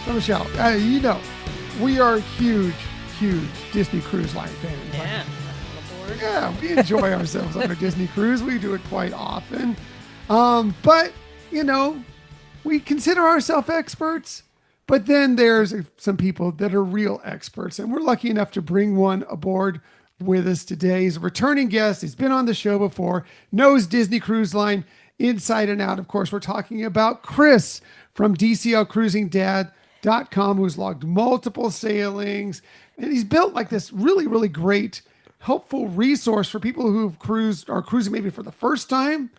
So Michelle, we are huge Disney Cruise Line fans. Yeah. Yeah, we enjoy ourselves on a Disney cruise. We do it quite often. But, we consider ourselves experts. But then there's some people that are real experts. And we're lucky enough to bring one aboard with us today. He's a returning guest. He's been on the show before, knows Disney Cruise Line inside and out. Of course, we're talking about Chris from DCL CruisingDad.com, who's logged multiple sailings. And he's built like this really, really great, helpful resource for people who've are cruising maybe for the first time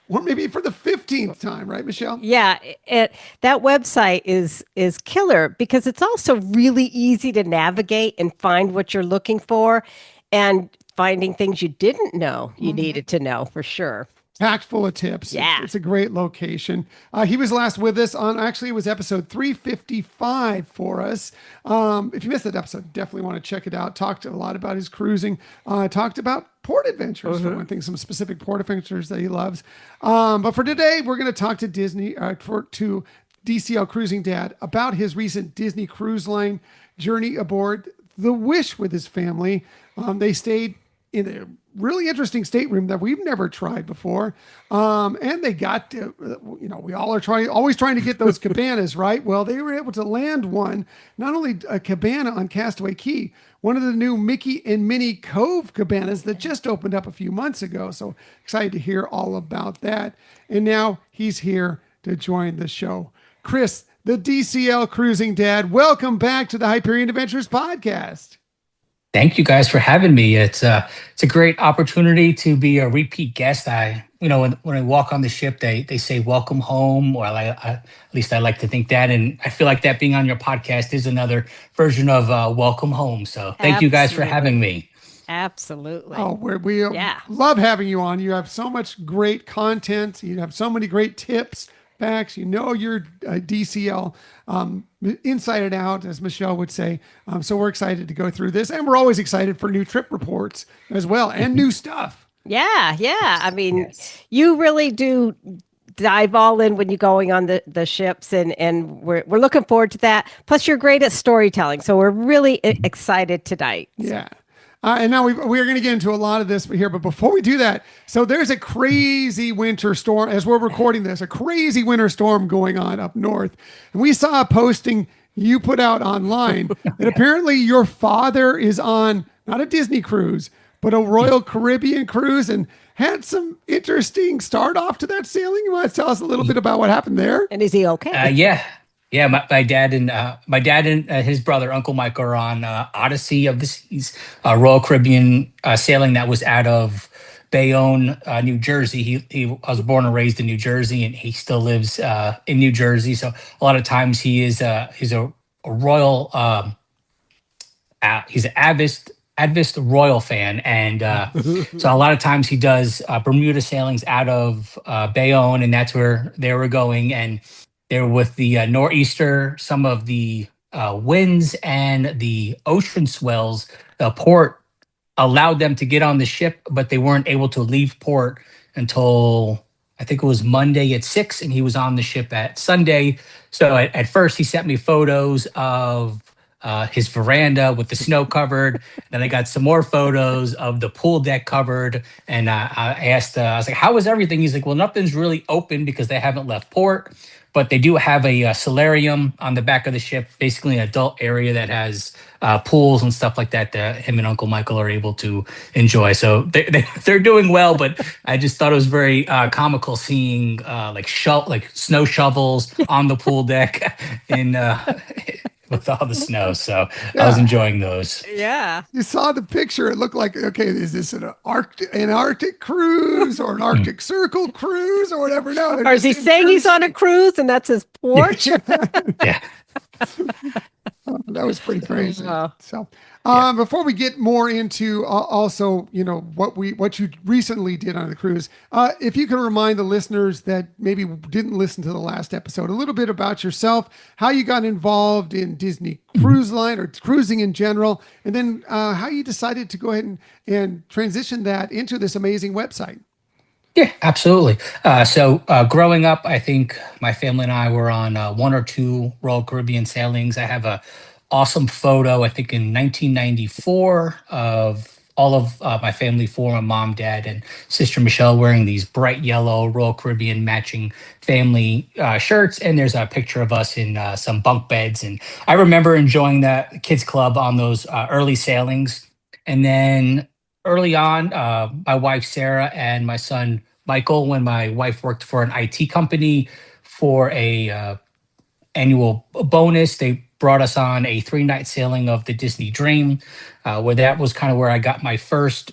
or maybe for the 15th time, right, Michelle? Yeah, that website is killer because it's also really easy to navigate and find what you're looking for and finding things you didn't know you needed to know for sure. Packed full of tips. Yeah. It's a great location. He was last with us on, actually, it was episode 355 for us. If you missed that episode, definitely want to check it out. Talked a lot about his cruising. Talked about port adventures, for one thing, some specific port adventures that he loves. But for today, we're going to talk to to DCL Cruising Dad about his recent Disney Cruise Line journey aboard the Wish with his family. They stayed in a really interesting stateroom that we've never tried before. And they got to, we all are always trying to get those cabanas, right? Well, they were able to land one, not only a cabana on Castaway Cay, one of the new Mickey and Minnie Cove cabanas that just opened up a few months ago. So excited to hear all about that. And now he's here to join the show. Chris, the DCL Cruising Dad, welcome back to the Hyperion Adventures podcast. Thank you guys for having me. It's a great opportunity to be a repeat guest. When I walk on the ship, they say welcome home, or at least I like to think that, and I feel like that being on your podcast is another version of welcome home. So thank you guys for having me. Absolutely. Oh, we love having you on. You have so much great content. You have so many great tips, facts. You're DCL inside and out, as Michelle would say. So we're excited to go through this, and we're always excited for new trip reports as well and new stuff. Yeah. I mean, you really do dive all in when you're going on the ships, and we're looking forward to that. Plus, you're great at storytelling, so we're really excited tonight. Yeah. And now we're going to get into a lot of this here, but before we do that, so there's a crazy winter storm, as we're recording this, a crazy winter storm going on up north. And we saw a posting you put out online that apparently your father is on, not a Disney cruise, but a Royal Caribbean cruise, and had some interesting start off to that sailing. You want to tell us a little bit about what happened there? And is he okay? Yeah. My dad and his brother, Uncle Mike, are on Odyssey of the Seas, Royal Caribbean sailing that was out of Bayonne, New Jersey. He was born and raised in New Jersey, and he still lives in New Jersey. So a lot of times he's a royal, he's an avid royal fan, and so a lot of times he does Bermuda sailings out of Bayonne, and that's where they were going. And they were with the nor'easter, some of the winds and the ocean swells. The port allowed them to get on the ship, but they weren't able to leave port until I think it was Monday at 6, and he was on the ship at Sunday. So at first he sent me photos of his veranda with the snow covered. Then I got some more photos of the pool deck covered. And I asked, I was like, how is everything? He's like, well, nothing's really open because they haven't left port, but they do have a solarium on the back of the ship, basically an adult area that has pools and stuff like that him and Uncle Michael are able to enjoy. So they're doing well, but I just thought it was very comical seeing like snow shovels on the pool deck in with all the snow. So I was enjoying those. Yeah. You saw the picture. It looked like, okay, is this an Arctic cruise or an Arctic Circle cruise or whatever? No. Or is he saying he's on a cruise and that's his porch? Yeah. That was pretty crazy. Wow. So, before we get more into also, what you recently did on the cruise, if you can remind the listeners that maybe didn't listen to the last episode a little bit about yourself, how you got involved in Disney Cruise Line or cruising in general, and then how you decided to go ahead and transition that into this amazing website. Yeah, absolutely. Growing up, I think my family and I were on one or two Royal Caribbean sailings. I have a awesome photo, I think in 1994, of all of my family, four, my mom, dad, and sister Michelle, wearing these bright yellow Royal Caribbean matching family shirts. And there's a picture of us in some bunk beds. And I remember enjoying that kids club on those early sailings. And then early on, my wife Sarah and my son Michael, when my wife worked for an IT company for a annual bonus, they brought us on a 3 night sailing of the Disney Dream, where that was kind of where I got my first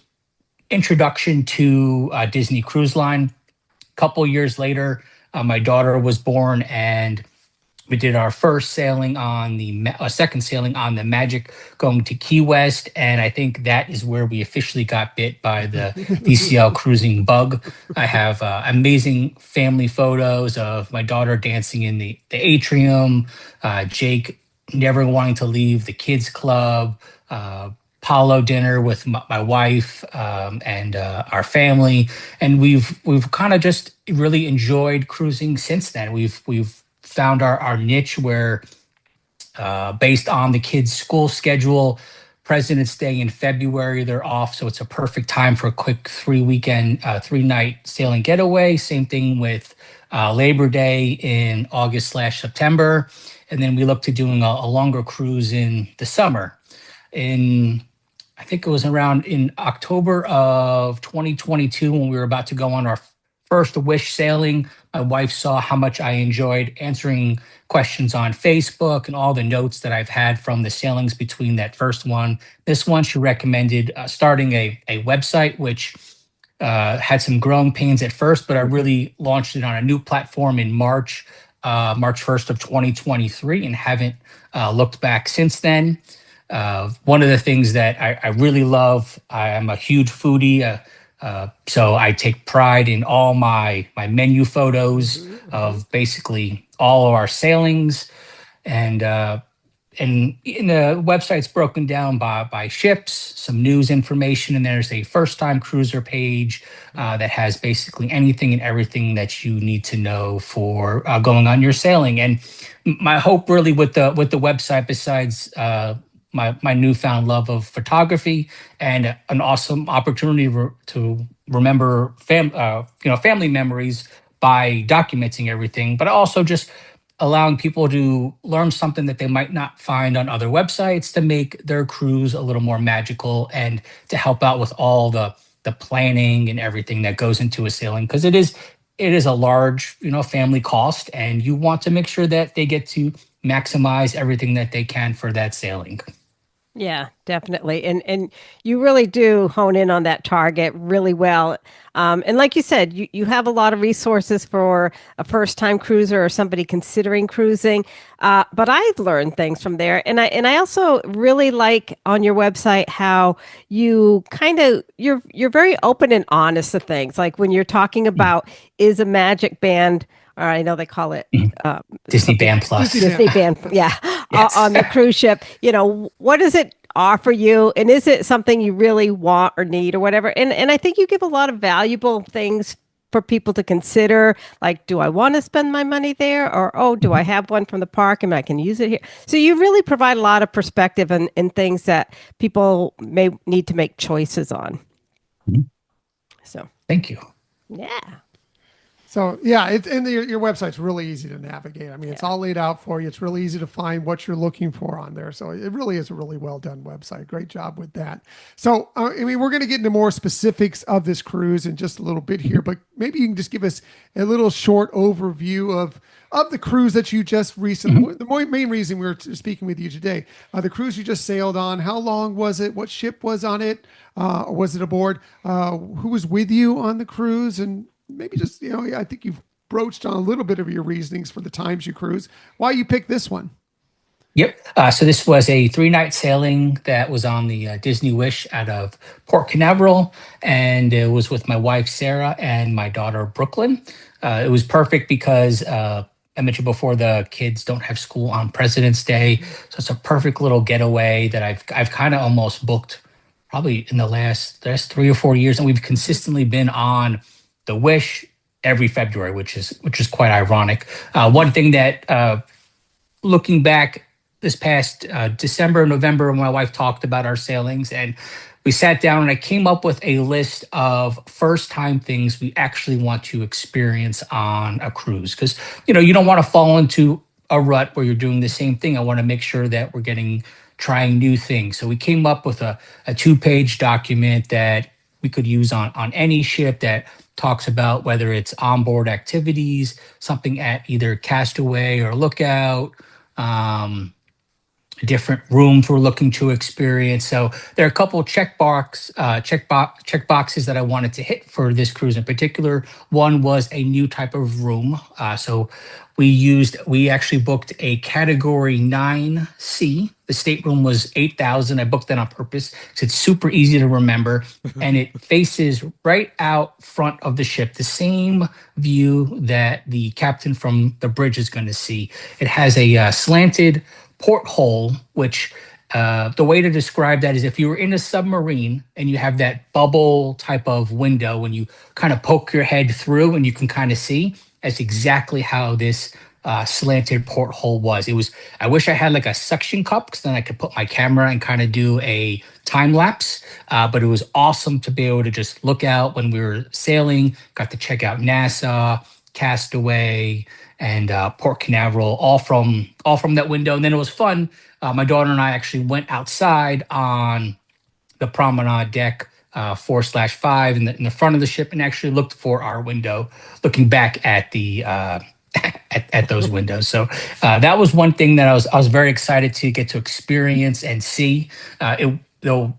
introduction to Disney Cruise Line. A couple years later, my daughter was born, and we did our first sailing on second sailing on the Magic, going to Key West, and I think that is where we officially got bit by the DCL cruising bug. I have amazing family photos of my daughter dancing in the atrium, Jake never wanting to leave the kids club, Palo dinner with my wife and our family, and we've kind of just really enjoyed cruising since then. We've found our niche where, based on the kids' school schedule, President's Day in February, they're off. So it's a perfect time for a quick 3 night sailing getaway. Same thing with Labor Day in August/September. And then we look to doing a longer cruise in the summer. In I think it was around in October of 2022, when we were about to go on our first Wish sailing. My wife saw how much I enjoyed answering questions on Facebook and all the notes that I've had from the sailings between that first one. This one, she recommended starting a website, which had some growing pains at first, but I really launched it on a new platform in March 1st of 2023, and haven't looked back since then. One of the things that I really love, I am a huge foodie, so I take pride in all my menu photos of basically all of our sailings, and in the website's broken down by ships, some news information, and there's a first time cruiser page that has basically anything and everything that you need to know for going on your sailing. And my hope really with the website, besides my newfound love of photography and an awesome opportunity to remember family memories by documenting everything, but also just allowing people to learn something that they might not find on other websites, to make their cruise a little more magical, and to help out with all the planning and everything that goes into a sailing, because it is a large family cost, and you want to make sure that they get to maximize everything that they can for that sailing. Yeah, definitely. And you really do hone in on that target really well. And like you said, you have a lot of resources for a first time cruiser or somebody considering cruising. But I've learned things from there. And I also really like on your website how you you're very open and honest to things. Like when you're talking about, is a magic band, or I know they call it Mhm. Disney something, Band Plus. Disney band, yeah, Yes. on the cruise ship. What does it offer you, and is it something you really want or need or whatever? And I think you give a lot of valuable things for people to consider, like, do I want to spend my money there, or oh, do I Mhm. have one from the park and I can use it here? So you really provide a lot of perspective and things that people may need to make choices on. Mhm. So Thank you. yeah. So yeah, your website's really easy to navigate. I mean, it's Yeah. all laid out for you. It's really easy to find what you're looking for on there. So it really is a really well done website. Great job with that. So I mean, we're going to get into more specifics of this cruise in just a little bit here, but maybe you can just give us a little short overview of the cruise that you just recently. Mhm. The main reason we were speaking with you today, the cruise you just sailed on. How long was it? What ship was on it? Or was it aboard? Who was with you on the cruise? And maybe just, I think you've broached on a little bit of your reasonings for the times you cruise, why you picked this one. Yep. So this was a 3 night sailing that was on the Disney Wish out of Port Canaveral, and it was with my wife Sarah and my daughter Brooklyn. It was perfect because I mentioned before, the kids don't have school on President's Day, so it's a perfect little getaway that I've kind of almost booked probably in the last 3 or 4 years, and we've consistently been on the Wish every February, which is quite ironic. One thing that looking back this past December, November, when my wife talked about our sailings, and we sat down and I came up with a list of first time things we actually want to experience on a cruise. Because, you don't want to fall into a rut where you're doing the same thing. I want to make sure that we're trying new things. So we came up with a 2-page document that we could use on any ship that talks about whether it's onboard activities, something at either Castaway or Lookout, different rooms we're looking to experience. So there are a couple of check boxes that I wanted to hit for this cruise in particular. One was a new type of room. So we actually booked a category 9C. The stateroom was 8,000. I booked that on purpose because it's super easy to remember. And it faces right out front of the ship, the same view that the captain from the bridge is going to see. It has a slanted porthole, which the way to describe that is if you were in a submarine and you have that bubble type of window when you kind of poke your head through and you can kind of see, that's exactly how this slanted porthole was. I wish I had like a suction cup because then I could put my camera and kind of do a time lapse. But it was awesome to be able to just look out when we were sailing, got to check out Nassau, Castaway, and Port Canaveral, all from that window. And then it was fun. My daughter and I actually went outside on the promenade deck 4/5 in the front of the ship and actually looked for our window, looking back at the at those windows. So that was one thing that I was very excited to get to experience and see. The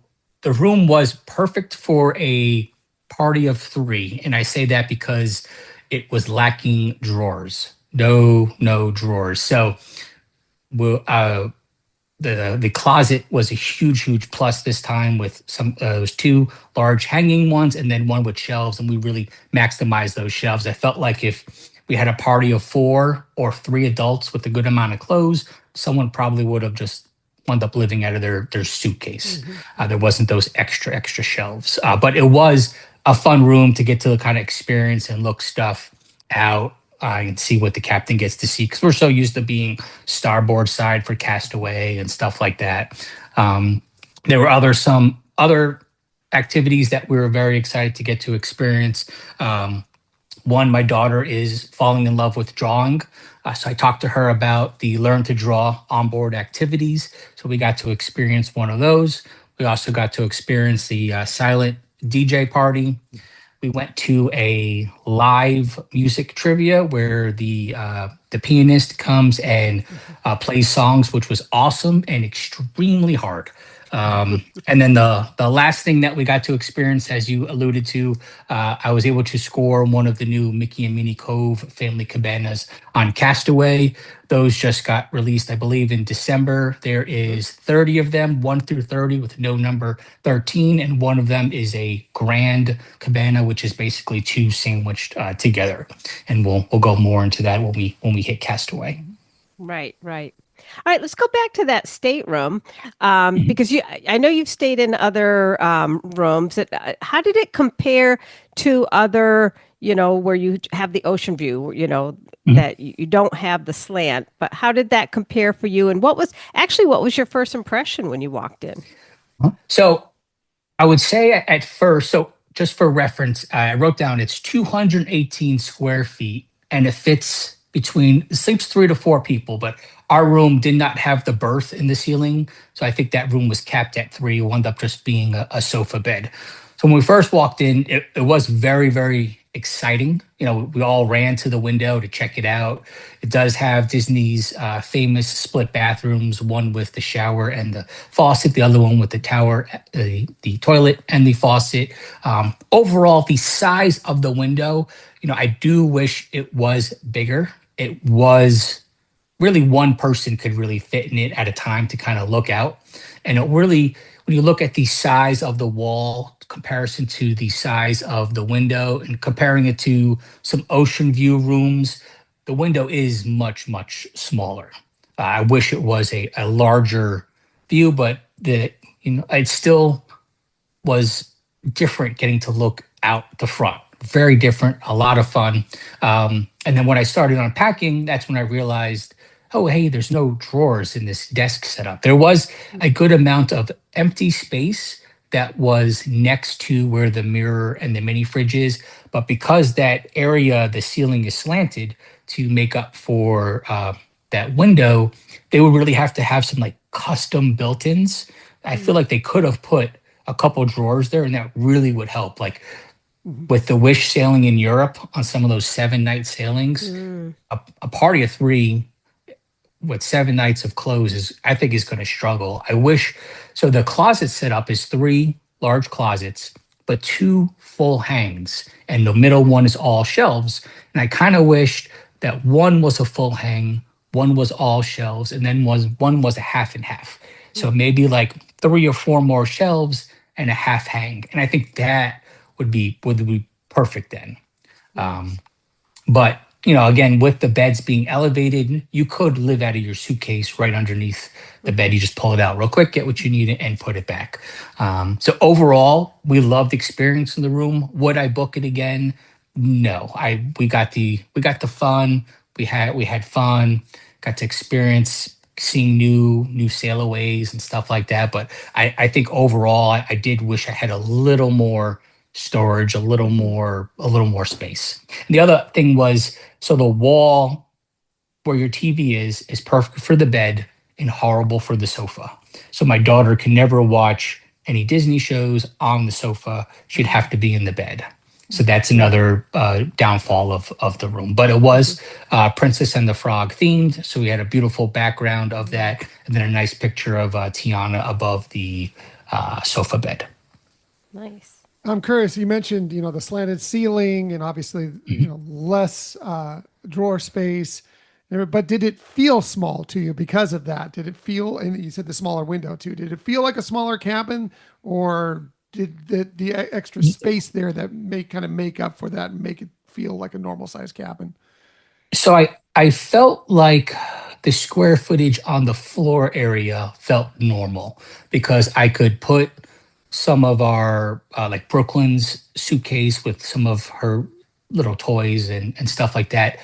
room was perfect for a party of 3, and I say that because it was lacking drawers. No drawers. So the closet was a huge plus this time with it was 2 large hanging ones and then one with shelves, and we really maximized those shelves. I felt like if we had a party of 4 or 3 adults with a good amount of clothes, someone probably would have just wound up living out of their suitcase. There wasn't those extra shelves, but it was a fun room to get to kind of experience and look stuff out and see what the captain gets to see, because we're so used to being starboard side for Castaway and stuff like that. There were some other activities that we were very excited to get to experience. One, my daughter is falling in love with drawing. So I talked to her about the Learn to Draw onboard activities. So we got to experience one of those. We also got to experience the silent DJ party. We went to a live music trivia where the pianist comes and plays songs, which was awesome and extremely hard. And then the last thing that we got to experience, as you alluded to, I was able to score one of the new Mickey and Minnie Cove family cabanas on Castaway. Those just got released, I believe, in December. There is 30 of them, 1 through 30 with no number 13. And one of them is a grand cabana, which is basically 2 sandwiched together. And we'll go more into that when we hit Castaway. Right. All right, let's go back to that stateroom because I know you've stayed in other rooms. How did it compare to other, where you have the ocean view, that you don't have the slant, but how did that compare for you? And what was your first impression when you walked in? So I would say at first, so just for reference, I wrote down it's 218 square feet and it sleeps 3 to 4 people, but our room did not have the berth in the ceiling. So I think that room was capped at 3. It wound up just being a sofa bed. So when we first walked in, it was very, very exciting. We all ran to the window to check it out. It does have Disney's famous split bathrooms, one with the shower and the faucet, the other one with the the toilet and the faucet. Overall, the size of the window, I do wish it was bigger. It was really one person could really fit in it at a time to kind of look out. And it really, when you look at the size of the wall comparison to the size of the window and comparing it to some ocean view rooms, the window is much smaller. I wish it was a larger view, but it still was different getting to look out the front. very different, a lot of fun. And then when I started unpacking, that's when I realized, oh, hey, there's no drawers in this desk setup. There was a good amount of empty space that was next to where the mirror and the mini fridge is. But because that area, the ceiling is slanted to make up for that window, they would really have to have some like custom built-ins. I feel like they could have put a couple drawers there and that really would help. Like with the Wish sailing in Europe on some of those 7-night sailings, a party of three with 7 nights of clothes I think is going to struggle. I wish so. The closet setup is 3 large closets, but 2 full hangs, and the middle one is all shelves. And I kind of wished that one was a full hang, one was all shelves, and then one was a half and half. So maybe like 3 or 4 more shelves and a half hang, and I think that would be perfect then. But again, with the beds being elevated, you could live out of your suitcase right underneath the bed. You just pull it out real quick, get what you need, and put it back. So overall, we loved the experience in the room. Would I book it again? No. We got the fun. We had fun. Got to experience seeing new sailaways and stuff like that. But I think overall, I did wish I had a little more storage, a little more space. And the other thing was, so the wall where your TV is perfect for the bed and horrible for the sofa. So my daughter can never watch any Disney shows on the sofa. She'd have to be in the bed. So that's another downfall of the room. But it was Princess and the Frog themed. So we had a beautiful background of that, and then a nice picture of Tiana above the sofa bed. Nice. I'm curious. You mentioned, the slanted ceiling and obviously, less drawer space. But did it feel small to you because of that? Did it feel, and you said the smaller window too, did it feel like a smaller cabin, or did the extra space there that make up for that and make it feel like a normal size cabin? So I felt like the square footage on the floor area felt normal because I could put some of our like Brooklyn's suitcase with some of her little toys and stuff like that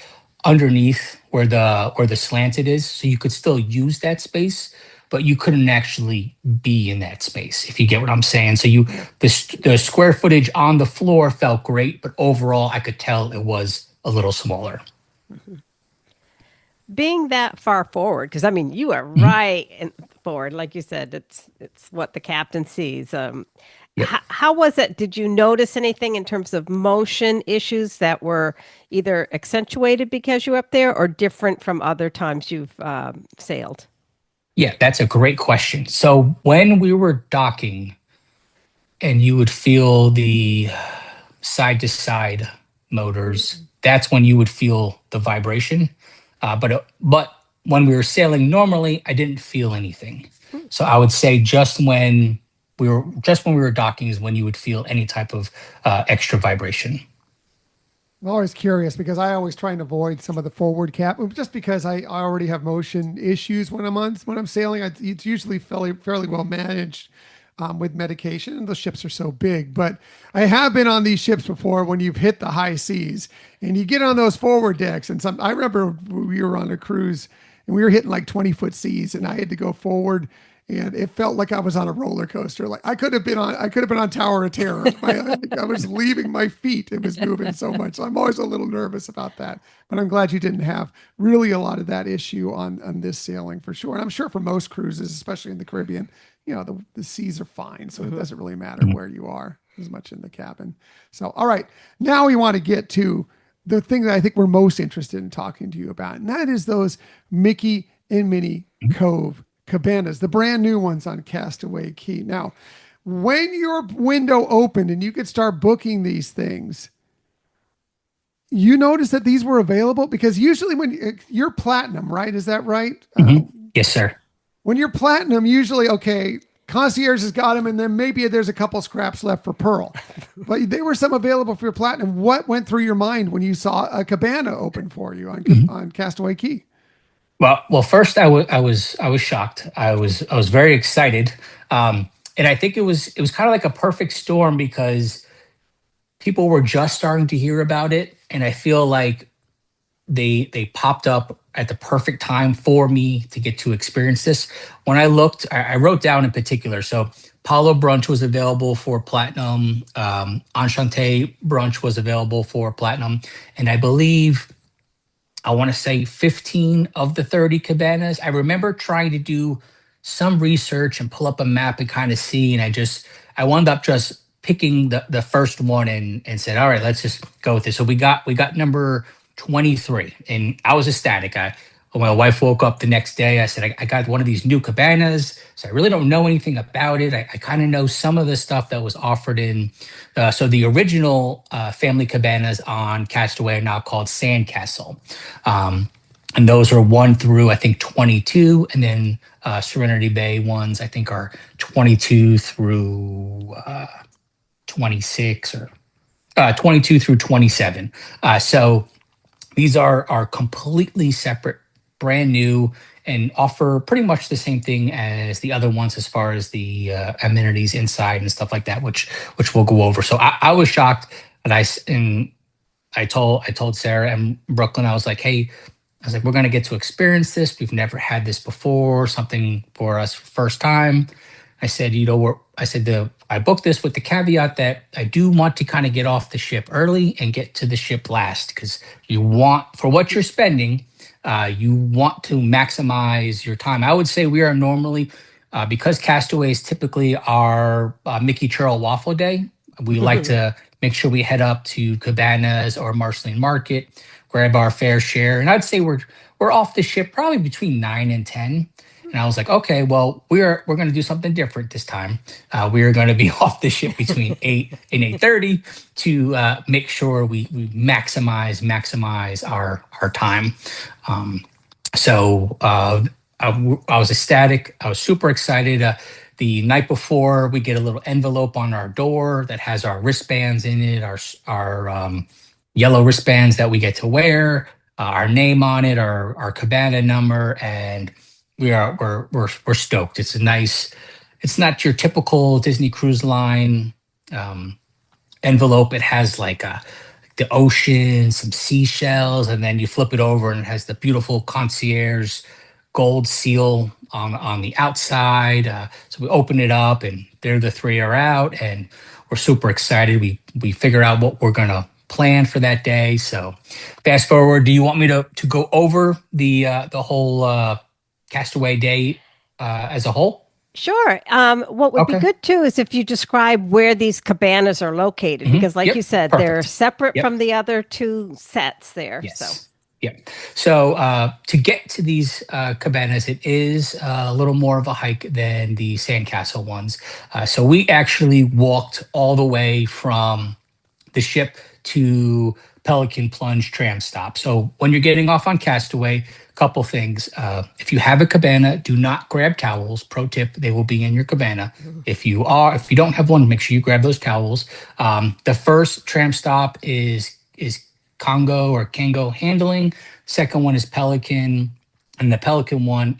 underneath where the slanted is, so you could still use that space, but you couldn't actually be in that space, if you get what I'm saying. So the square footage on the floor felt great, but overall I could tell it was a little smaller. Being that far forward, because I mean, you are Mhm. right in forward, like you said, it's what the captain sees. Yep. How was it? Did you notice anything in terms of motion issues that were either accentuated because you're up there or different from other times you've sailed? Yeah, that's a great question. So when we were docking and you would feel the side to side motors, that's when you would feel the vibration. But when we were sailing normally, I didn't feel anything. So I would say just when we were docking is when you would feel any type of extra vibration. I'm always curious because I always try and avoid some of the forward cap, just because I already have motion issues when I'm sailing. It's usually fairly well managed with medication, and the ships are so big. But I have been on these ships before when you've hit the high seas and you get on those forward decks. And I remember we were on a cruise and we were hitting like 20-foot seas, and I had to go forward. And it felt like I was on a roller coaster. Like I could have been on Tower of Terror. I was leaving my feet. It was moving so much. So I'm always a little nervous about that. But I'm glad you didn't have really a lot of that issue on this sailing for sure. And I'm sure for most cruises, especially in the Caribbean, the seas are fine. So it doesn't really matter Mhm. where you are as much in the cabin. So, all right. Now we want to get to the thing that I think we're most interested in talking to you about. And that is those Mickey and Minnie Cove Cabanas, the brand new ones on Castaway Cay. Now, when your window opened and you could start booking these things, you noticed that these were available, because usually when you're platinum, right? Is that right? Mhm. Yes, sir. When you're platinum, usually, okay, concierge has got them, and then maybe there's a couple scraps left for pearl. But there were some available for your platinum. What went through your mind when you saw a cabana open for you on Castaway Cay? Well, first I was shocked. I was very excited, and I think it was kind of like a perfect storm because people were just starting to hear about it, and I feel like they popped up at the perfect time for me to get to experience this. When I looked, I wrote down in particular. So Palo Brunch was available for platinum. Enchante Brunch was available for platinum, and I believe I want to say 15 of the 30 cabanas. I remember trying to do some research and pull up a map and kind of see, and I wound up just picking the first one and said, all right, let's just go with this. So we got number 23, and I was ecstatic. When my wife woke up the next day, I said, I got one of these new cabanas. So I really don't know anything about it. I kind of know some of the stuff that was offered in. So the original family cabanas on Castaway are now called Sandcastle. Um, and those are 1 through, I think, 22. And then Serenity Bay ones, I think, are 22 through 26 or 22 through 27. So these are completely separate, brand new, and offer pretty much the same thing as the other ones as far as the amenities inside and stuff like that, which we'll go over. So I was shocked, and I told Sarah and Brooklyn, I was like, hey, I was like, we're gonna get to experience this. We've never had this before, something for us first time. I said, I booked this with the caveat that I do want to kind of get off the ship early and get to the ship last, because you want, for what you're spending, you want to maximize your time. I would say we are normally, because Castaways typically are Mickey Churl Waffle Day. We like to make sure we head up to Cabanas or Marceline Market, grab our fair share, and I'd say we're off the ship probably between 9 and 10. And I was like, okay, well, we're going to do something different this time. We are going to be off the ship between 8 and 8:30 to make sure we maximize our time. I was ecstatic. I was super excited. The night before, we get a little envelope on our door that has our wristbands in it, our yellow wristbands that we get to wear, our name on it, our cabana number, and we're stoked. It's a nice. It's not your typical Disney Cruise Line um, envelope. It has like the ocean, some seashells, and then you flip it over and it has the beautiful concierge gold seal on the outside. So we open it up, and there the three are out, and we're super excited. We figure out what we're gonna plan for that day. So fast forward. Do you want me to go over the whole Castaway Day as a whole? Sure. What would be Okay. good too is if you describe where these cabanas are located, because, like Yep. you said, they're Perfect. separate Yep. from the other two sets there. So, Yes. Yep. So to get to these cabanas, it is a little more of a hike than the sandcastle ones. So we actually walked all the way from the ship to Pelican Plunge tram stop. So when you're getting off on Castaway, couple things. If you have a cabana, do not grab towels. Pro tip: they will be in your cabana. If you don't have one, make sure you grab those towels. The first tram stop is Congo or Kango handling. Second one is Pelican. And the Pelican one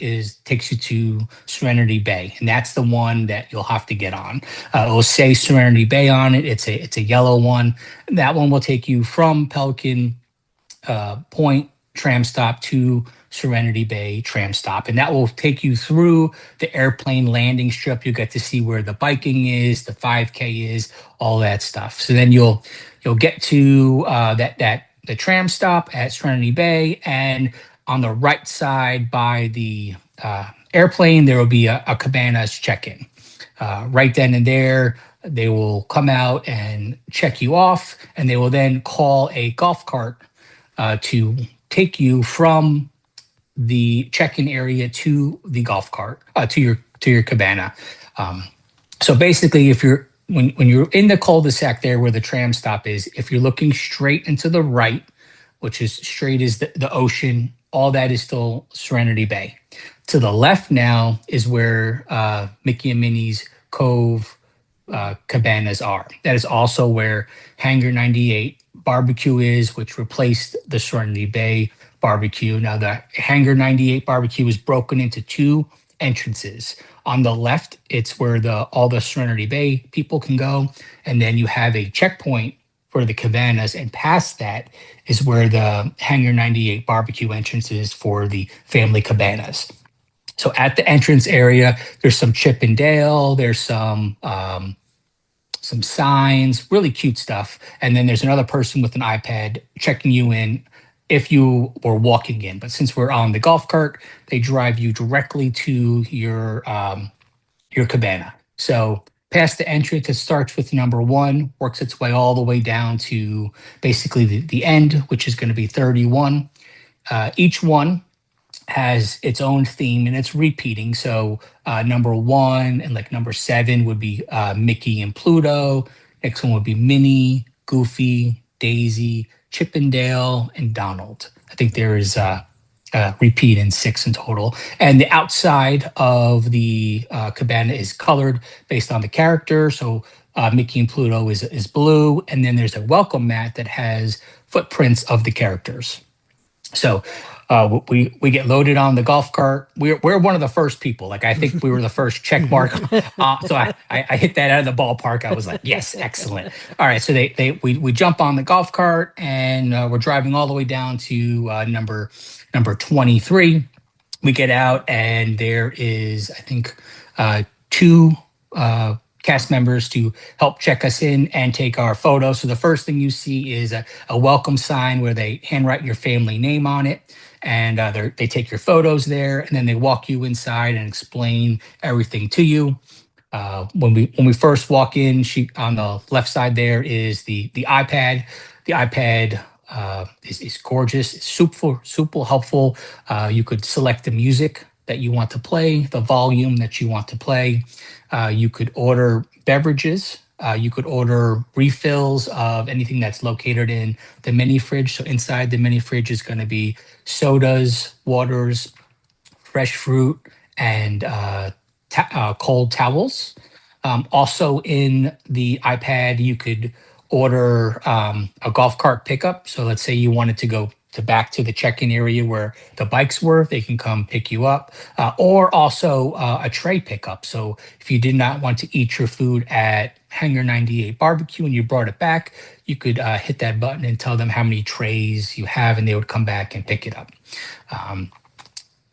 takes you to Serenity Bay, and that's the one that you'll have to get on. It will say Serenity Bay on it. It's a yellow one. That one will take you from Pelican Point tram stop to Serenity Bay tram stop, and that will take you through the airplane landing strip. You get to see where the biking is, the 5K is, all that stuff. So then you'll get to that the tram stop at Serenity Bay, and on the right side by the airplane, there will be a Cabanas check-in. Right then and there, they will come out and check you off, and they will then call a golf cart to take you from the check-in area to the golf cart to your cabana. Um, so basically, if you're when you're in the cul-de-sac there where the tram stop is, if you're looking straight and to the right, which is straight as the ocean, all that is still Serenity Bay. To the left now is where Mickey and Minnie's Cove cabanas are. That is also where Hangar 98 barbecue is, which replaced the Serenity Bay barbecue. Now, the Hangar 98 barbecue is broken into two entrances. On the left, it's where all the Serenity Bay people can go, and then you have a checkpoint for the cabanas, and past that is where the Hangar 98 barbecue entrance is for the family cabanas. So at the entrance area, there's some Chip and Dale, there's some signs, really cute stuff. And then there's another person with an iPad checking you in if you were walking in. But since we're on the golf cart, they drive you directly to your cabana. So past the entrance, it starts with number one, works its way all the way down to basically the end, which is going to be 31. Each one has its own theme and it's repeating. So number one and like number seven would be Mickey and Pluto. Next one would be Minnie, Goofy, Daisy, Chip and Dale, and Donald. I think there is repeat in 6 in total. And the outside of the cabana is colored based on the character. So Mickey and Pluto is blue. And then there's a welcome mat that has footprints of the characters. So we get loaded on the golf cart. We're one of the first people. Like I think we were the first check mark. So I hit that out of the ballpark. I was like, yes, excellent. All right. So we jump on the golf cart and we're driving all the way down to number 23. We get out and there is I think two cast members to help check us in and take our photo. So the first thing you see is a welcome sign where they handwrite your family name on it. And they take your photos there, and then they walk you inside and explain everything to you. When we first walk in, on the left side there is the iPad. The iPad is gorgeous. It's super helpful. You could select the music that you want to play, the volume that you want to play. You could order beverages. You could order refills of anything that's located in the mini fridge. So inside the mini fridge is going to be sodas, waters, fresh fruit, and cold towels. Also in the iPad, you could order a golf cart pickup. So let's say you wanted to go back to the check-in area where the bikes were, they can come pick you up, or also a tray pickup. So if you did not want to eat your food at Hangar 98 barbecue and you brought it back, you could hit that button and tell them how many trays you have, and they would come back and pick it up.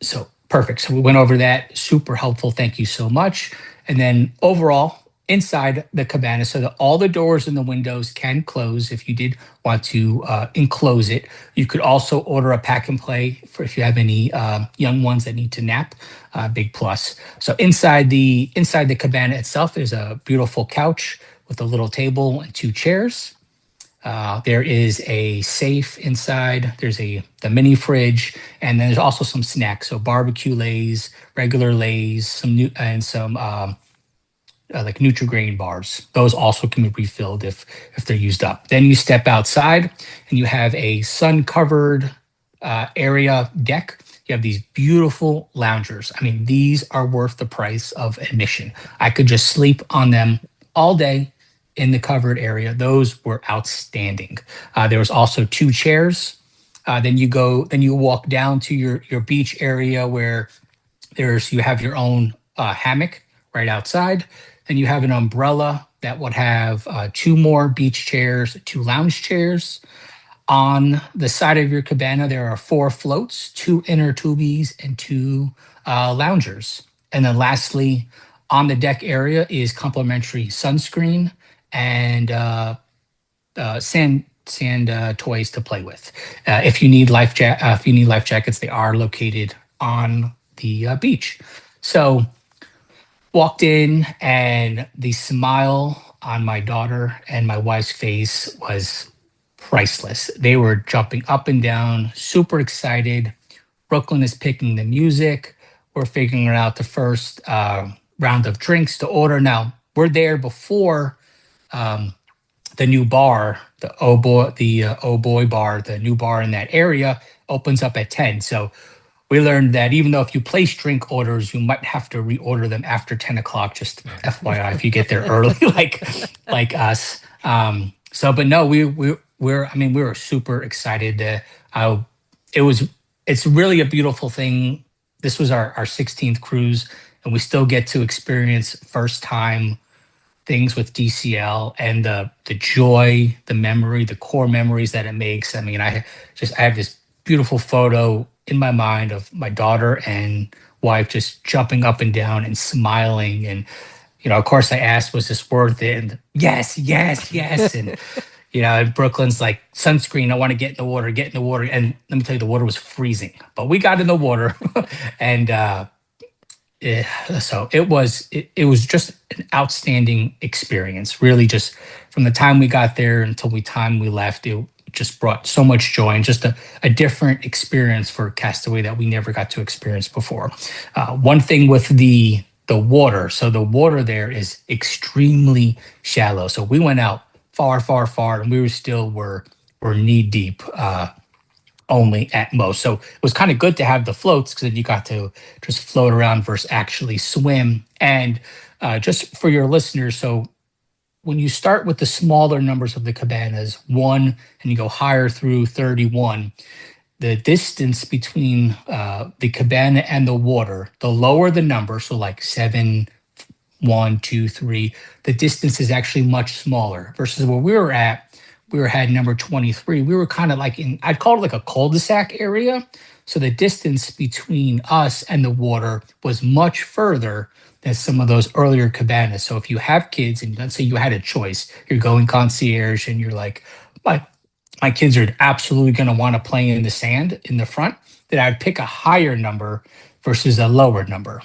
So perfect. So we went over that. Super helpful. Thank you so much. And then overall, inside the cabana, so that all the doors and the windows can close if you did want to enclose it. You could also order a pack and play for if you have any young ones that need to nap. Big plus. So inside the cabana itself, there's a beautiful couch with a little table and 2 chairs. There is a safe inside. There's the mini fridge, and then there's also some snacks. So barbecue Lays, regular Lays, some like Nutri-Grain bars. Those also can be refilled if they're used up. Then you step outside and you have a sun-covered area deck. You have these beautiful loungers. I mean, these are worth the price of admission. I could just sleep on them all day in the covered area. Those were outstanding. There was also 2 chairs. Then you walk down to your beach area where you have your own hammock right outside. Then you have an umbrella that would have 2 more beach chairs, 2 lounge chairs. On the side of your cabana, there are 4 floats, 2 inner tubies, and 2 loungers. And then lastly, on the deck area is complimentary sunscreen and sand toys to play with. If you need life jackets, they are located on the beach. So walked in, and the smile on my daughter and my wife's face was priceless. They were jumping up and down, super excited. Brooklyn is picking the music. We're figuring out the first round of drinks to order. Now, we're there before the new bar, the Oh Boy bar, the new bar in that area opens up at 10. So we learned that even though if you place drink orders, you might have to reorder them after 10 o'clock, just FYI, if you get there early, like us. But no, we were super excited. It's really a beautiful thing. This was our 16th cruise, and we still get to experience first time things with DCL and the joy, the memory, the core memories that it makes. I mean, I have this beautiful photo in my mind of my daughter and wife just jumping up and down and smiling. And, of course I asked, was this worth it? And yes, yes, yes. And, in Brooklyn's like sunscreen. I want to get in the water, get in the water. And let me tell you, the water was freezing, but we got in the water and, so it was just an outstanding experience. Really, just from the time we got there until the time we left, it just brought so much joy and just a different experience for Castaway that we never got to experience before. One thing with the water, so the water there is extremely shallow. So we went out far, far, far, and we were knee deep. Only at most. So it was kind of good to have the floats because then you got to just float around versus actually swim. And just for your listeners, so when you start with the smaller numbers of the cabanas, 1, and you go higher through 31, the distance between the cabana and the water, the lower the number, so like 7, 1, 2, 3, the distance is actually much smaller versus where we were at. Had number 23. We were kind of like I'd call it like a cul-de-sac area. So the distance between us and the water was much further than some of those earlier cabanas. So if you have kids and let's say you had a choice, you're going concierge and you're like, my kids are absolutely going to want to play in the sand in the front, then I'd pick a higher number versus a lower number.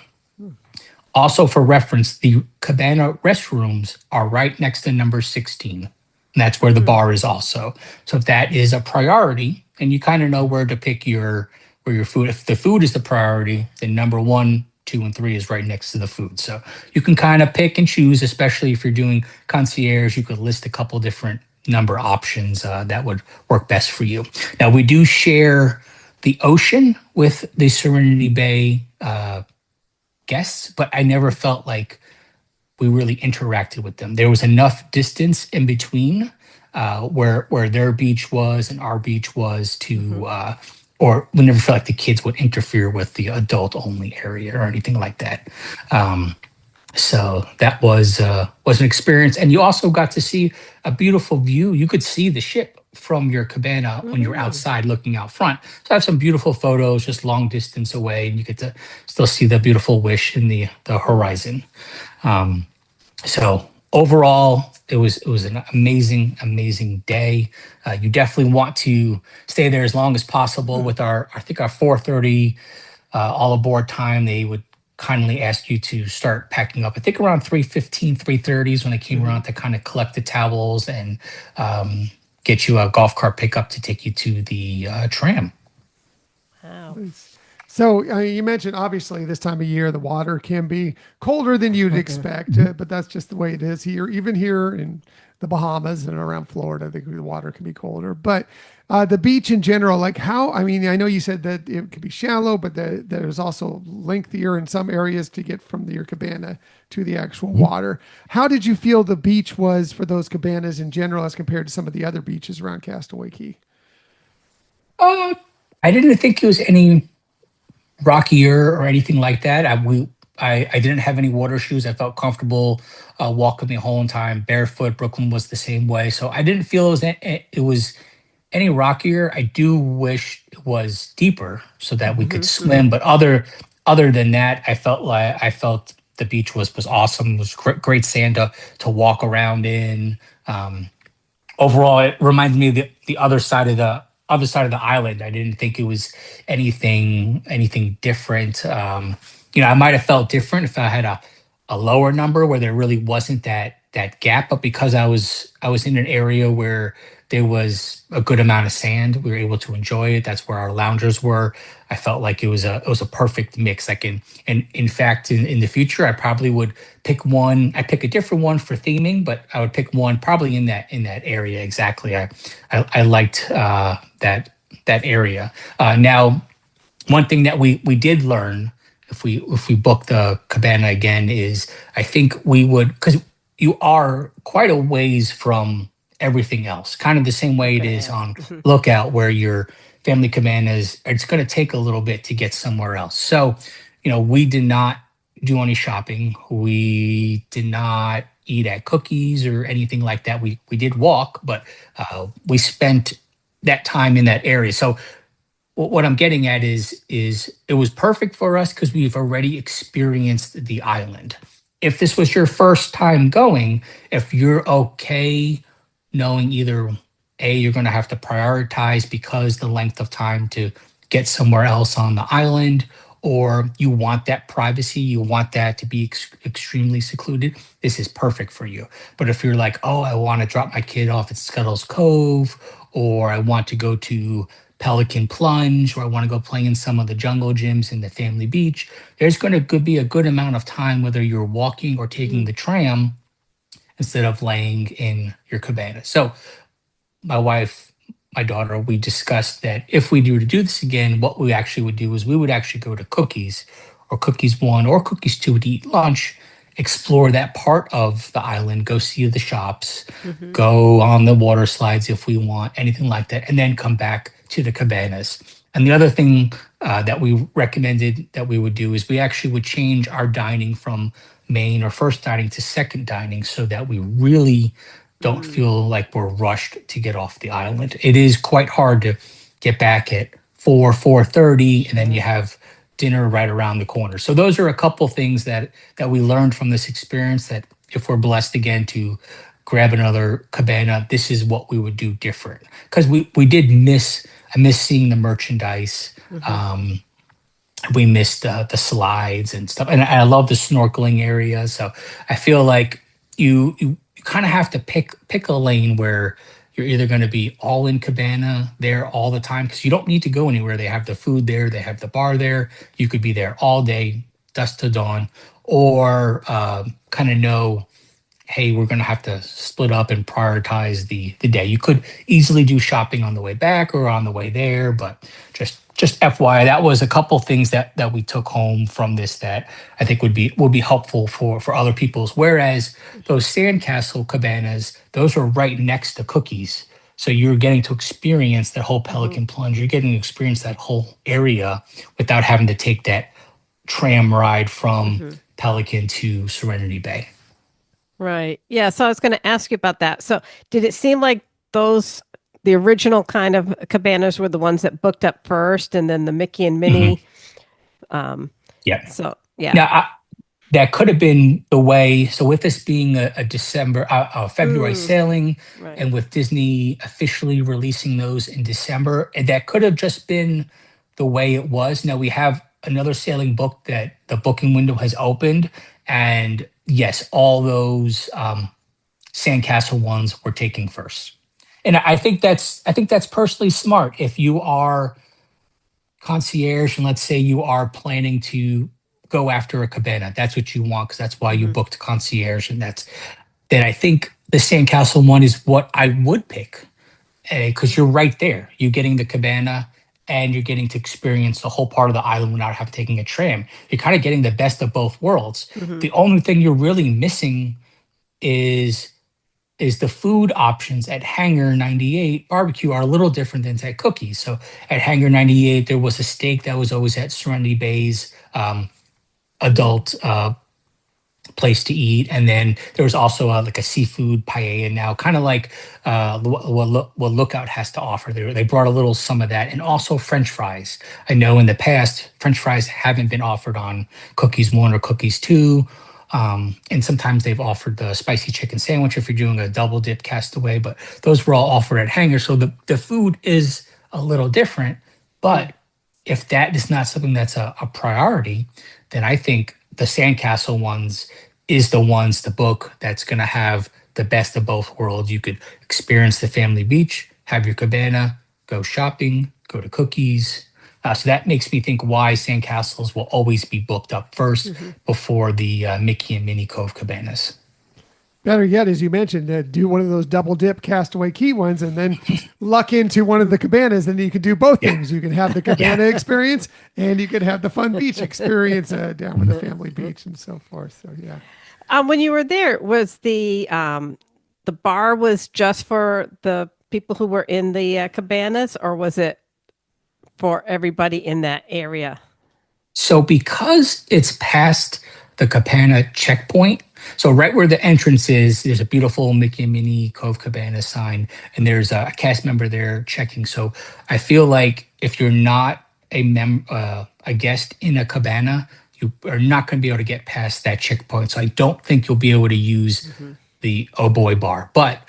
Also for reference, the cabana restrooms are right next to number 16. And that's where the bar is also. So if that is a priority, and you kind of know where to pick your food. If the food is the priority, then number 1, 2, and 3 is right next to the food. So you can kind of pick and choose, especially if you're doing concierge. You could list a couple different number options that would work best for you. Now we do share the ocean with the Serenity Bay guests, but I never felt like we really interacted with them. There was enough distance in between where their beach was and our beach was to, or we never felt like the kids would interfere with the adult only area or anything like that. So that was an experience, and you also got to see a beautiful view. You could see the ship from your cabana when you're outside looking out front. So I have some beautiful photos just long distance away, and you get to still see the beautiful Wish in the horizon. So overall, it was an amazing day. You definitely want to stay there as long as possible. With I think our 4:30 all aboard time, they would kindly ask you to start packing up. I think around 3:15, 3:30 is when they came around to kind of collect the towels and get you a golf cart pickup to take you to the tram. Wow. So you mentioned obviously this time of year the water can be colder than you'd expect, but that's just the way it is here. Even here in the Bahamas and around Florida, I think the water can be colder. But the beach in general, like I know you said that it could be shallow, but there's also lengthier in some areas to get from your cabana to the actual water. How did you feel the beach was for those cabanas in general as compared to some of the other beaches around Castaway Cay? I didn't think it was any rockier or anything like that. I didn't have any water shoes. I felt comfortable walking the whole time barefoot. Brooklyn was the same way, so I didn't feel it was any rockier. I do wish it was deeper so that we could swim. But other than that, I felt the beach was awesome. It was great sand to walk around in. Overall, it reminded me of the other side of the island. I didn't think it was anything different. I might have felt different if I had a lower number where there really wasn't that gap, but because I was in an area where there was a good amount of sand, we were able to enjoy it. That's where our loungers were. I felt like it was a perfect mix. Like in fact, in the future, I probably would pick one. I'd pick a different one for theming, but I would pick one probably in that area exactly. I liked that area. Now, one thing that we did learn if we book the cabana again is I think we would, because you are quite a ways from everything else, kind of the same way it is on Lookout, where your family cabanas, it's going to take a little bit to get somewhere else. So, we did not do any shopping. We did not eat at cookies or anything like that. We did walk, but we spent that time in that area. So what I'm getting at is it was perfect for us because we've already experienced the island. If this was your first time going, if you're okay knowing either A, you're going to have to prioritize because the length of time to get somewhere else on the island, or you want that privacy, you want that to be extremely secluded, this is perfect for you. But if you're like, oh, I want to drop my kid off at Scuttle's Cove, or I want to go to Pelican Plunge, or I want to go play in some of the jungle gyms in the family beach, there's going to be a good amount of time, whether you're walking or taking the tram, instead of laying in your cabana. So my wife, my daughter, we discussed that if we were to do this again, what we actually would do is we would actually go to Cookies or Cookies 1 or Cookies 2 to eat lunch, explore that part of the island, go see the shops, go on the water slides if we want, anything like that, and then come back to the cabanas. And the other thing that we recommended that we would do is we actually would change our dining from main or first dining to second dining so that we really don't feel like we're rushed to get off the island. It is quite hard to get back at 4:30, and then you have dinner right around the corner. So those are a couple things that we learned from this experience, that if we're blessed again to grab another cabana, this is what we would do different. Because we did miss, I miss seeing the merchandise. We missed the slides and stuff, and I love the snorkeling area. So I feel like you kind of have to pick a lane where you're either going to be all in cabana there all the time, because you don't need to go anywhere. They have the food there, they have the bar there. You could be there all day, dusk to dawn, or kind of know, hey, we're going to have to split up and prioritize the day. You could easily do shopping on the way back or on the way there, but just FYI, that was a couple things that we took home from this that I think would be helpful for other people's. Whereas those sandcastle cabanas, those are right next to Cookies. So you're getting to experience that whole Pelican Plunge. You're getting to experience that whole area without having to take that tram ride from Pelican to Serenity Bay. Right. Yeah. So I was going to ask you about that. So did it seem like the original kind of cabanas were the ones that booked up first, and then the Mickey and Minnie? Yeah. So, yeah. Now, that could have been the way. So with this being a February sailing, Right. and with Disney officially releasing those in December, and that could have just been the way it was. Now we have another sailing book that the booking window has opened, and yes, all those sandcastle ones were taking first. And I think that's personally smart. If you are concierge, and let's say you are planning to go after a cabana, that's what you want, because that's why you booked concierge, and then I think the sandcastle one is what I would pick, because you're right there. You're getting the cabana, and you're getting to experience the whole part of the island without having taking a tram. You're kind of getting the best of both worlds. The only thing you're really missing is the food options at Hangar 98 Barbecue are a little different than at Cookies. So at Hangar 98, there was a steak that was always at Serenity Bay's adult place to eat, and then there was also like a seafood paella now, kind of like what Lookout has to offer. They brought a little some of that, and also French fries. I know in the past French fries haven't been offered on Cookies 1 or Cookies 2. And sometimes they've offered the spicy chicken sandwich if you're doing a double dip Castaway, but those were all offered at Hangar. So the food is a little different. But if that is not something that's a priority, then I think the sandcastle ones is the ones to book, that's going to have the best of both worlds. You could experience the family beach, have your cabana, go shopping, go to Cookies. So that makes me think why sandcastles will always be booked up first before the Mickey and Minnie Cove cabanas. Better yet, as you mentioned, do one of those double dip Castaway Cay ones, and then luck into one of the cabanas. Then you could do both things. You can have the cabana experience, and you could have the fun beach experience down with the family beach and so forth. So yeah. When you were there, was the bar was just for the people who were in the cabanas, or was it for everybody in that area? So because it's past the Cabana checkpoint. So right where the entrance is, there's a beautiful Mickey Minnie Cove Cabana sign, and there's a cast member there checking. So I feel like if you're not a guest in a cabana, you are not going to be able to get past that checkpoint. So I don't think you'll be able to use the Oh Boy bar. But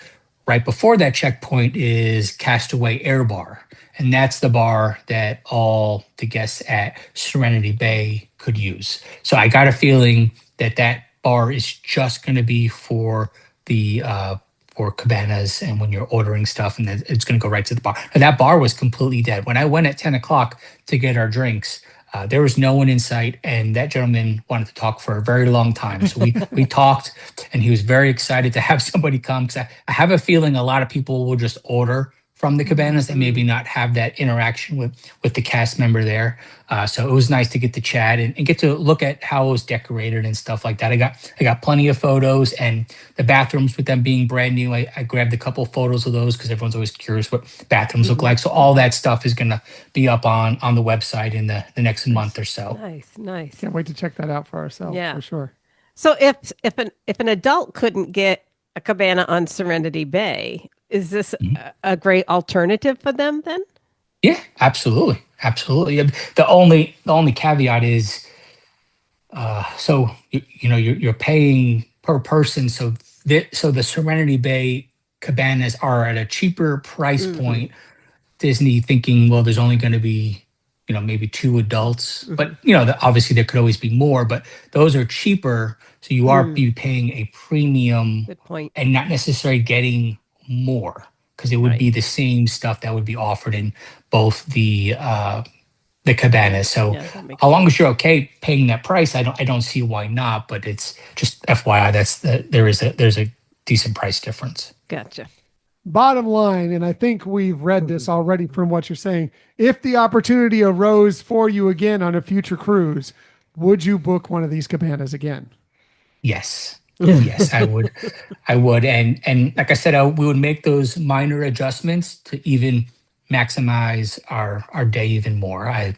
right before that checkpoint is Castaway Air Bar. And that's the bar that all the guests at Serenity Bay could use. So I got a feeling that that bar is just going to be the for cabanas and when you're ordering stuff, and then it's going to go right to the bar. And that bar was completely dead. When I went at 10 o'clock to get our drinks, there was no one in sight, and that gentleman wanted to talk for a very long time. So we talked, and he was very excited to have somebody come, because I have a feeling a lot of people will just order from the cabanas and maybe not have that interaction with the cast member there. So it was nice to get to chat and get to look at how it was decorated and stuff like that. I got plenty of photos, and the bathrooms with them being brand new. I grabbed a couple of photos of those because everyone's always curious what bathrooms look like. So all that stuff is going to be up on the website in the next month or so. Nice. Can't wait to check that out for ourselves. Yeah. For sure. So if an adult couldn't get a cabana on Serenity Bay, is this a great alternative for them then? Yeah, absolutely. The only caveat is, so you're paying per person. So the Serenity Bay cabanas are at a cheaper price point. Disney thinking, well, there's only going to be, maybe two adults, but obviously there could always be more, but those are cheaper. So you are be paying a premium. Good point. And not necessarily getting more, because it would be the same stuff that would be offered in both the cabanas. So as long as you're okay paying that price, I don't see why not. But it's just FYI, there's a decent price difference. Gotcha. Bottom line, and I think we've read this already from what you're saying, if the opportunity arose for you again on a future cruise, would you book one of these cabanas again? Yes. Yes, I would. And like I said, we would make those minor adjustments to even maximize our day even more. I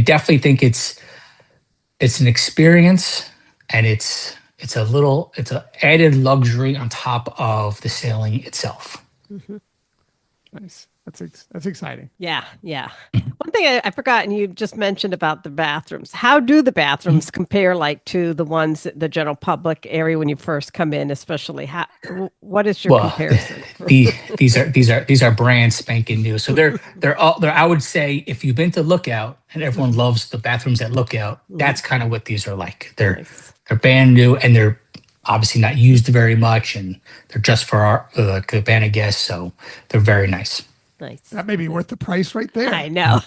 definitely think it's an experience, and it's an added luxury on top of the sailing itself. Nice. That's exciting. Yeah. One thing I forgot, and you just mentioned about the bathrooms. How do the bathrooms compare, like, to the ones at the general public area when you first come in, especially? What is your comparison? These are brand spanking new. So they're all. I would say if you've been to Lookout, and everyone loves the bathrooms at Lookout, that's kind of what these are like. They're brand new, and they're obviously not used very much, and they're just for our cabana guests. So they're very nice. Nice. That may be worth the price right there. I know.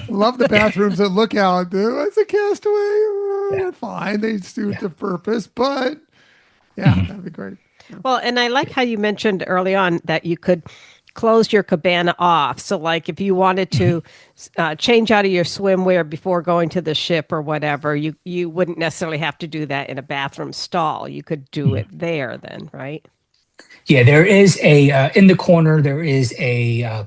Love the bathrooms that Lookout. It's a Castaway. They're fine. They suit the purpose, but that'd be great. Yeah. Well, and I like how you mentioned early on that you could close your cabana off. So, like, if you wanted to change out of your swimwear before going to the ship or whatever, you wouldn't necessarily have to do that in a bathroom stall. You could do it there then, right? Yeah, there is in the corner. There is a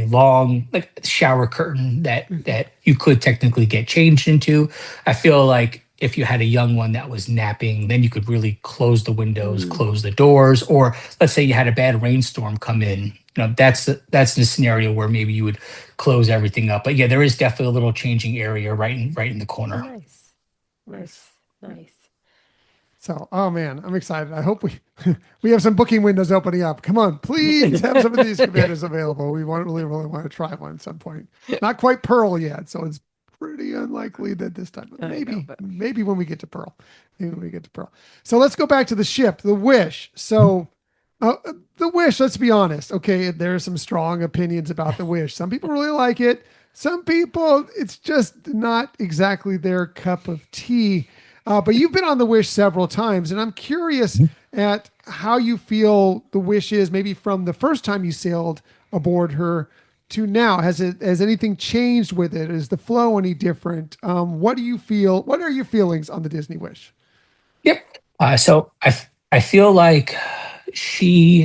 long, like, shower curtain that you could technically get changed into. I feel like if you had a young one that was napping, then you could really close the windows, close the doors, or let's say you had a bad rainstorm come in. That's the scenario where maybe you would close everything up. But yeah, there is definitely a little changing area right in the corner. Nice. So, oh man, I'm excited. I hope we have some booking windows opening up. Come on, please have some of these cabanas available. We really want to try one at some point. Not quite Pearl yet, so it's pretty unlikely that this time. Maybe when we get to Pearl. So let's go back to the ship, the Wish. So the Wish, let's be honest. Okay, there are some strong opinions about the Wish. Some people really like it. Some people, it's just not exactly their cup of tea. But you've been on the Wish several times, and I'm curious at how you feel the Wish is, maybe from the first time you sailed aboard her to now. Has anything changed with it? Is the flow any different? What do you feel? What are your feelings on the Disney Wish? Yep. So I feel like she,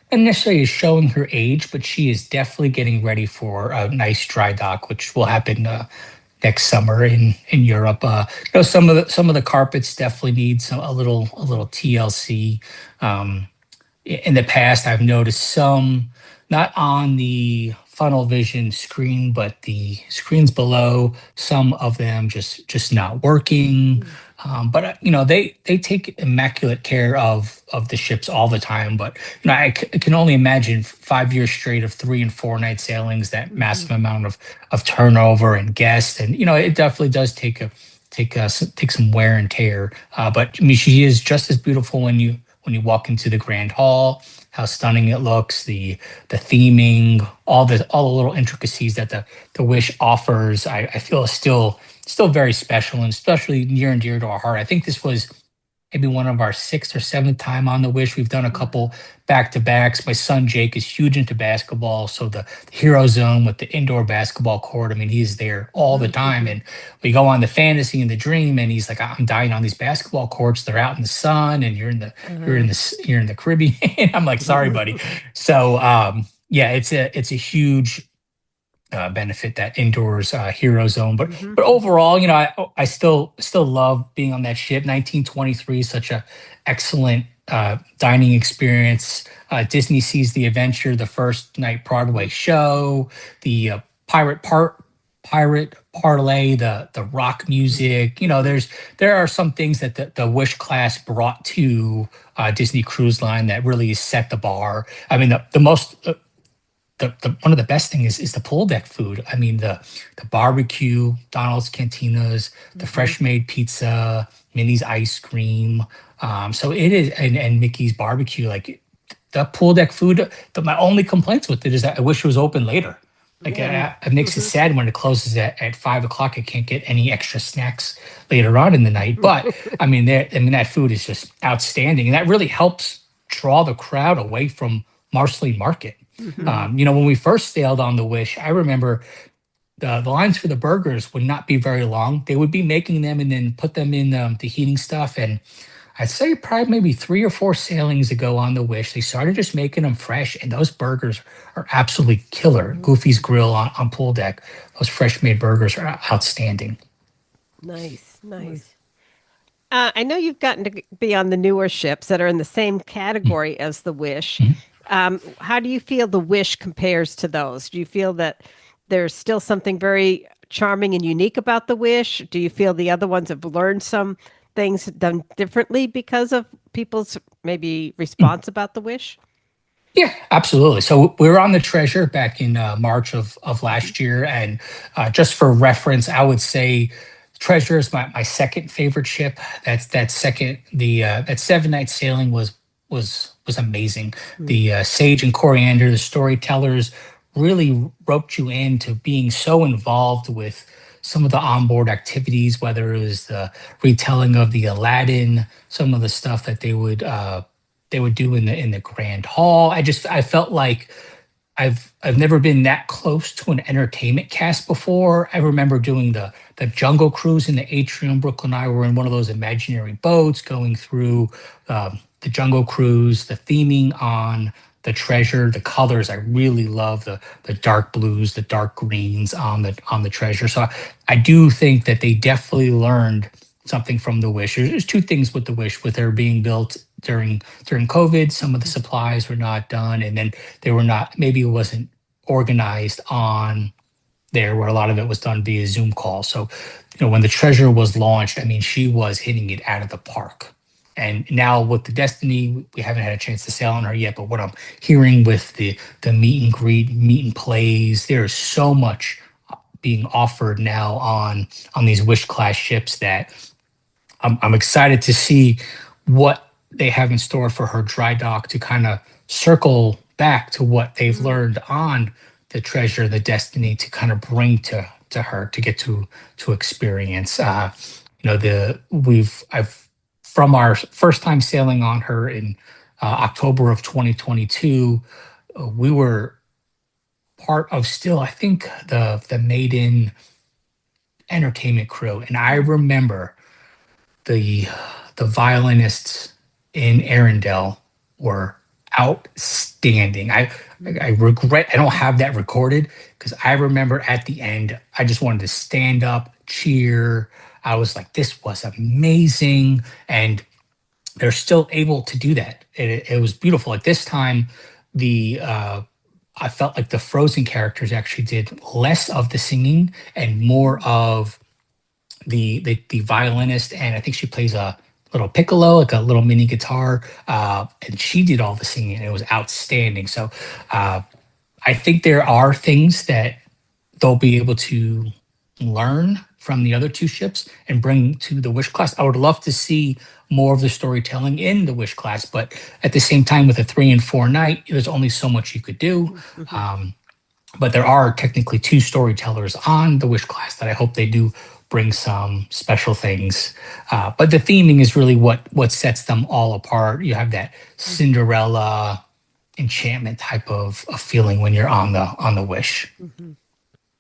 not necessarily is showing her age, but she is definitely getting ready for a nice dry dock, which will happen next summer in Europe. Some of the carpets definitely need a little TLC. Um, in the past, I've noticed some not on the funnel vision screen, but the screens below. Some of them just not working. But they take immaculate care of the ships all the time. But I can only imagine 5 years straight of 3 and 4 night sailings, that massive amount of turnover and guests, and it definitely does take some wear and tear. But I mean, she is just as beautiful when you walk into the grand hall. How stunning it looks, the theming, all the little intricacies that the Wish offers. I feel is still very special, and especially near and dear to our heart. I think this was maybe one of our sixth or seventh time on the Wish. We've done a couple back to backs. My son Jake is huge into basketball, so the Hero Zone with the indoor basketball court. I mean, he's there all the time, and we go on the fantasy and the dream, and he's like, "I'm dying on these basketball courts. They're out in the sun, and you're in the Caribbean." I'm like, "Sorry, buddy." So yeah, it's a huge benefit, that indoors hero zone. But overall, I still love being on that ship. 1923 is such a excellent dining experience. Disney Sees the Adventure, the first night Broadway show, the pirate parlay, the rock music. There are some things that the Wish class brought to Disney Cruise Line that really set the bar. I mean, the most the one of the best things is the pool deck food. I mean, the barbecue, Donald's Cantinas, the fresh made pizza, Minnie's ice cream. So it is, and Mickey's barbecue. Like the pool deck food. My only complaints with it is that I wish it was open later. Like it makes it sad when it closes at 5 o'clock. I can't get any extra snacks later on in the night. But that food is just outstanding, and that really helps draw the crowd away from Marceline Market. When we first sailed on the Wish, I remember the lines for the burgers would not be very long. They would be making them and then put them in the heating stuff. And I'd say probably maybe 3 or 4 sailings ago on the Wish, they started just making them fresh. And those burgers are absolutely killer. Goofy's Grill on pool deck, those fresh made burgers are outstanding. Nice, nice. I know you've gotten to be on the newer ships that are in the same category as the Wish. Mhm. How do you feel the Wish compares to those? Do you feel that there's still something very charming and unique about the Wish? Do you feel the other ones have learned some things done differently because of people's maybe response about the Wish? Yeah, absolutely. So we were on the Treasure back in March of last year, and just for reference, I would say Treasure is my second favorite ship. That second that 7 night sailing was amazing. The Sage and Coriander, the storytellers, really roped you into being so involved with some of the onboard activities, whether it was the retelling of the Aladdin, some of the stuff that they would do in the Grand Hall. I felt like I've never been that close to an entertainment cast before. I remember doing the Jungle Cruise in the atrium. Brooke and I were in one of those imaginary boats going through the Jungle Cruise. The theming on the Treasure, the colors, I really love the dark blues, the dark greens on the Treasure. So I do think that they definitely learned something from the Wish. There's two things with the Wish, with her being built during COVID. Some of the supplies were not done, and then they were not. Maybe it wasn't organized on there, where a lot of it was done via Zoom call. So, when the Treasure was launched, I mean, she was hitting it out of the park. And now with the Destiny, we haven't had a chance to sail on her yet. But what I'm hearing with the meet and greet, meet and plays, there is so much being offered now on these Wish class ships that I'm excited to see what they have in store for her dry dock, to kind of circle back to what they've learned on the Treasure, the Destiny, to kind of bring to her to get to experience. I've from our first time sailing on her in October of 2022, we were part of, still, I think, the maiden entertainment crew, and I remember the the violinists in Arendelle were outstanding. I regret I don't have that recorded, because I remember at the end I just wanted to stand up, cheer. I was like, this was amazing. And they're still able to do that. It was beautiful. At this time, the I felt like the Frozen characters actually did less of the singing and more of the violinist, and I think she plays a little piccolo, like a little mini guitar, and she did all the singing, and it was outstanding. So uh, I think there are things that they'll be able to learn from the other two ships and bring to the Wish class. I would love to see more of the storytelling in the Wish class, but at the same time, with a 3 and 4 night, there's only so much you could do. Um, but there are technically two storytellers on the Wish class that I hope they do bring some special things. But the theming is really what sets them all apart. You have that Cinderella enchantment type of feeling when you're on the Wish.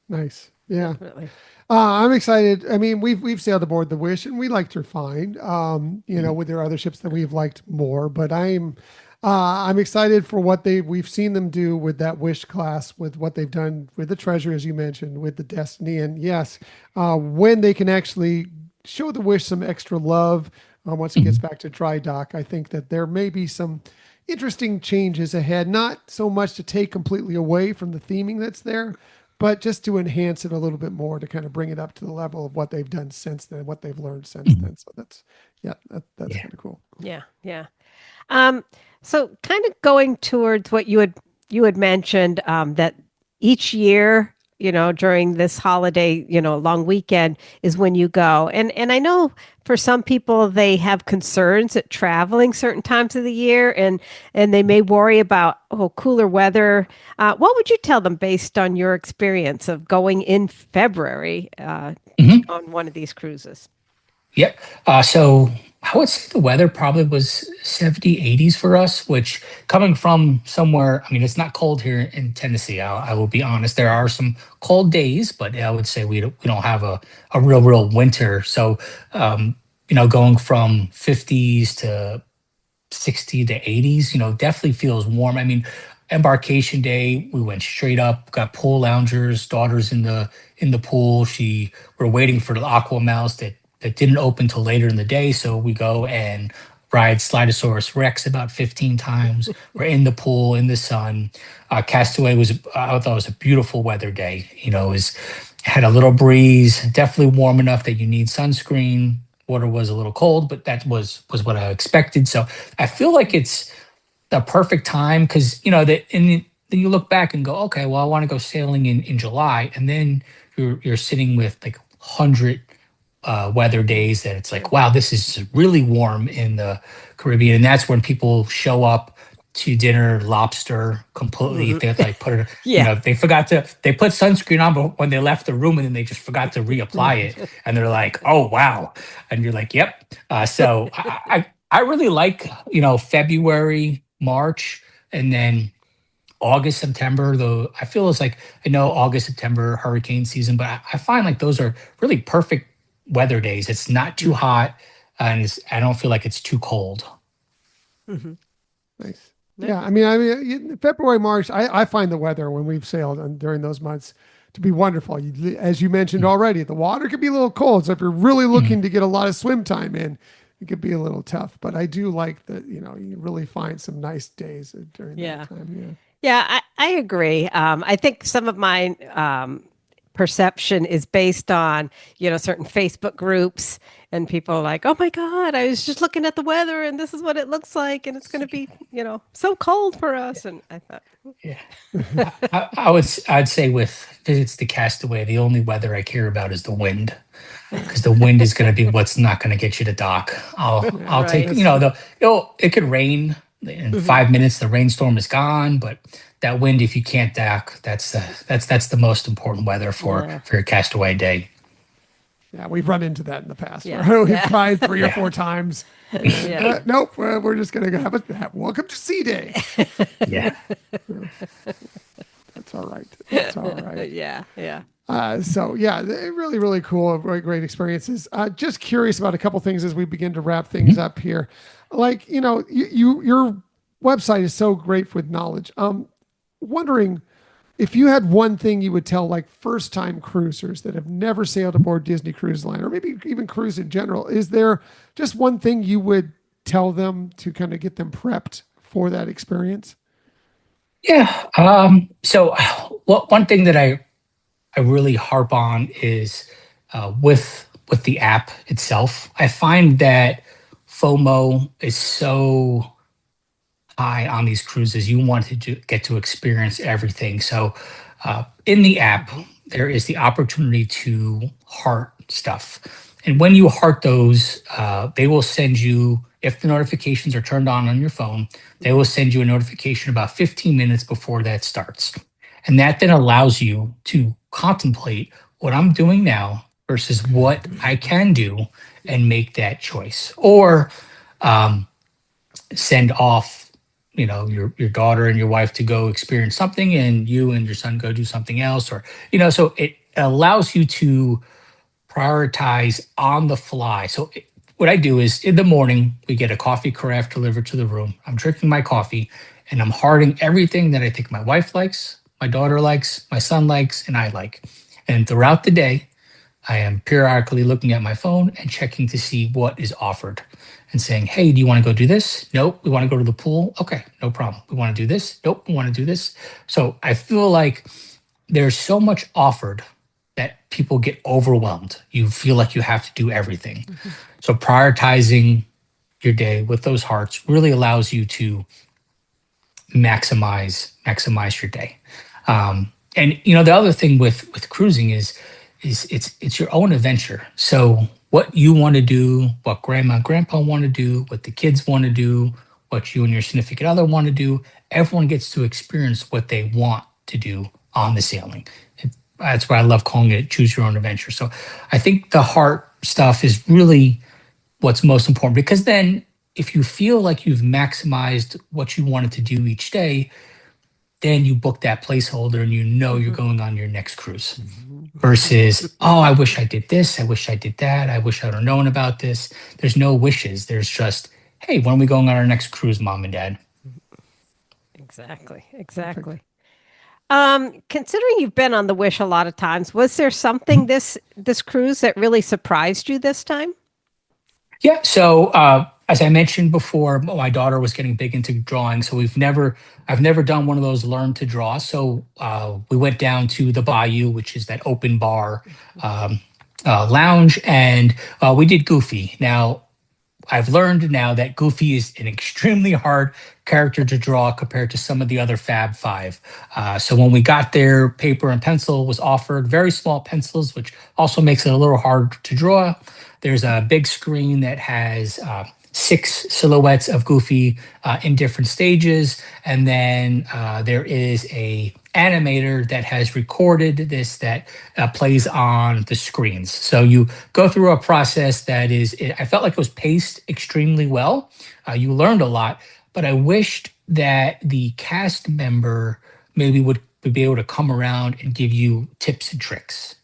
Nice. Yeah. Definitely. I'm excited. I mean, we've sailed aboard the Wish, and we liked her fine. With their other ships that we've liked more, but I'm excited for what we've seen them do with that Wish class, with what they've done with the Treasure, as you mentioned, with the Destiny, and yes, when they can actually show the Wish some extra love once it gets back to dry dock. I think that there may be some interesting changes ahead. Not so much to take completely away from the theming that's there, but just to enhance it a little bit more, to kind of bring it up to the level of what they've done since then, what they've learned since then. So that's Yeah. kind of cool. Yeah, yeah. Um, so kind of going towards what you had mentioned, that each year, during this holiday, long weekend is when you go. And I know for some people they have concerns at traveling certain times of the year, and they may worry about cooler weather. What would you tell them based on your experience of going in February Mhm. on one of these cruises? Yep. So I would say the weather probably was 70, 80s for us, which coming from somewhere, I mean, it's not cold here in Tennessee. I will be honest. There are some cold days, but I would say we don't have a real winter. So, going from 50s to 60 to 80s, definitely feels warm. I mean, embarkation day, we went straight up, got pool loungers, daughters in the pool. We're waiting for the Aqua Mouse that didn't open till later in the day. So we go and ride Slidosaurus Rex about 15 times. We're in the pool in the sun. Castaway I thought it was a beautiful weather day. Had a little breeze, definitely warm enough that you need sunscreen. Water was a little cold, but that was what I expected. So I feel like it's the perfect time because then you look back and go, okay, well, I want to go sailing in July, and then you're sitting with like 100 weather days that it's like, wow, this is really warm in the Caribbean, and that's when people show up to dinner lobster completely. Hmm. They like put it, Yeah. they put sunscreen on, but when they left the room and then they just forgot to reapply it, and they're like, oh wow, and you're like, yep. So I really like February, March, and then August, September, though I feel it's like I know August, September, hurricane season, but I find like those are really perfect weather days. It's not too hot, and I don't feel like it's too cold. Hmm. Nice. Yeah, February, March. I find the weather when we've sailed and during those months to be wonderful. As you mentioned already, the water could be a little cold. So if you're really Mhm. looking to get a lot of swim time in, it could be a little tough. But I do like that. You really find some nice days during Yeah. that time. Yeah, I agree. I think some of my perception is based on, certain Facebook groups and people are like, oh my God, I was just looking at the weather and this is what it looks like. And it's going to be, so cold for us. And I thought, Yeah, I'd say with visits to Castaway, the only weather I care about is the wind, because the wind is going to be what's not going to get you to dock. I'll take right. it could rain in Hmm. 5 minutes. The rainstorm is gone, but that wind, if you can't dock, that's the most important weather for Yeah. for your Castaway day. Yeah, we've run into that in the past. Yeah. Where we've Yeah. tried three or Yeah, four times, and Yeah. nope, we're just gonna have welcome to Sea Day. yeah. That's all right. That's all right. Yeah. Yeah. So yeah, really, really cool, really great experiences. Just curious about a couple things as we begin to wrap things Mhm. up here. Like, your website is so great with knowledge. Wondering If you had one thing you would tell like first time cruisers that have never sailed aboard Disney Cruise Line or maybe even cruise in general, is there just one thing you would tell them to kind of get them prepped for that experience? Yeah. So, one thing that I really harp on is with the app itself. I find that FOMO is so high on these cruises. You want to get to experience everything. So, in the app, there is the opportunity to heart stuff. And when you heart those, they will send you, if the notifications are turned on your phone, they will send you a notification about 15 minutes before that starts. And that then allows you to contemplate what I'm doing now versus what I can do and make that choice. Or um, send off, your daughter and your wife to go experience something, and you and your son go do something else, or so it allows you to prioritize on the fly. So what I do is in the morning we get a coffee carafe delivered to the room. I'm drinking my coffee and I'm hearting everything that I think my wife likes, my daughter likes, my son likes, and I like. And throughout the day I am periodically looking at my phone and checking to see what is offered and saying, hey, do you want to go do this? Nope. We want to go to the pool. Okay, no problem. We want to do this? Nope. We want to do this. So I feel like there's so much offered that people get overwhelmed. You feel like you have to do everything. So prioritizing your day with those hearts really allows you to maximize your day. And the other thing with cruising is it's your own adventure. So what you want to do, what grandma and grandpa want to do, what the kids want to do, what you and your significant other want to do, everyone gets to experience what they want to do on the sailing. That's why I love calling it choose your own adventure. So I think the heart stuff is really what's most important, because then if you feel like you've maximized what you wanted to do each day, then you book that placeholder and you're going on your next cruise. Versus, oh, I wish I did this, I wish I did that, I wish I'd have known about this. There's no wishes. There's just, hey, when are we going on our next cruise, mom and dad? Exactly. Perfect. Exactly. Considering you've been on the Wish a lot of times, was there something this cruise that really surprised you this time? Yeah. So as I mentioned before, my daughter was getting big into drawing, so I've never done one of those learn to draw. So we went down to the Bayou, which is that open bar lounge, and we did Goofy. Now I've learned now that Goofy is an extremely hard character to draw compared to some of the other Fab Five. So when we got there, paper and pencil was offered, very small pencils, which also makes it a little hard to draw. There's a big screen that has six silhouettes of Goofy in different stages, and then there is a animator that has recorded this that plays on the screens. So you go through a process that I felt like it was paced extremely well. You learned a lot, but I wished that the cast member maybe would be able to come around and give you tips and tricks.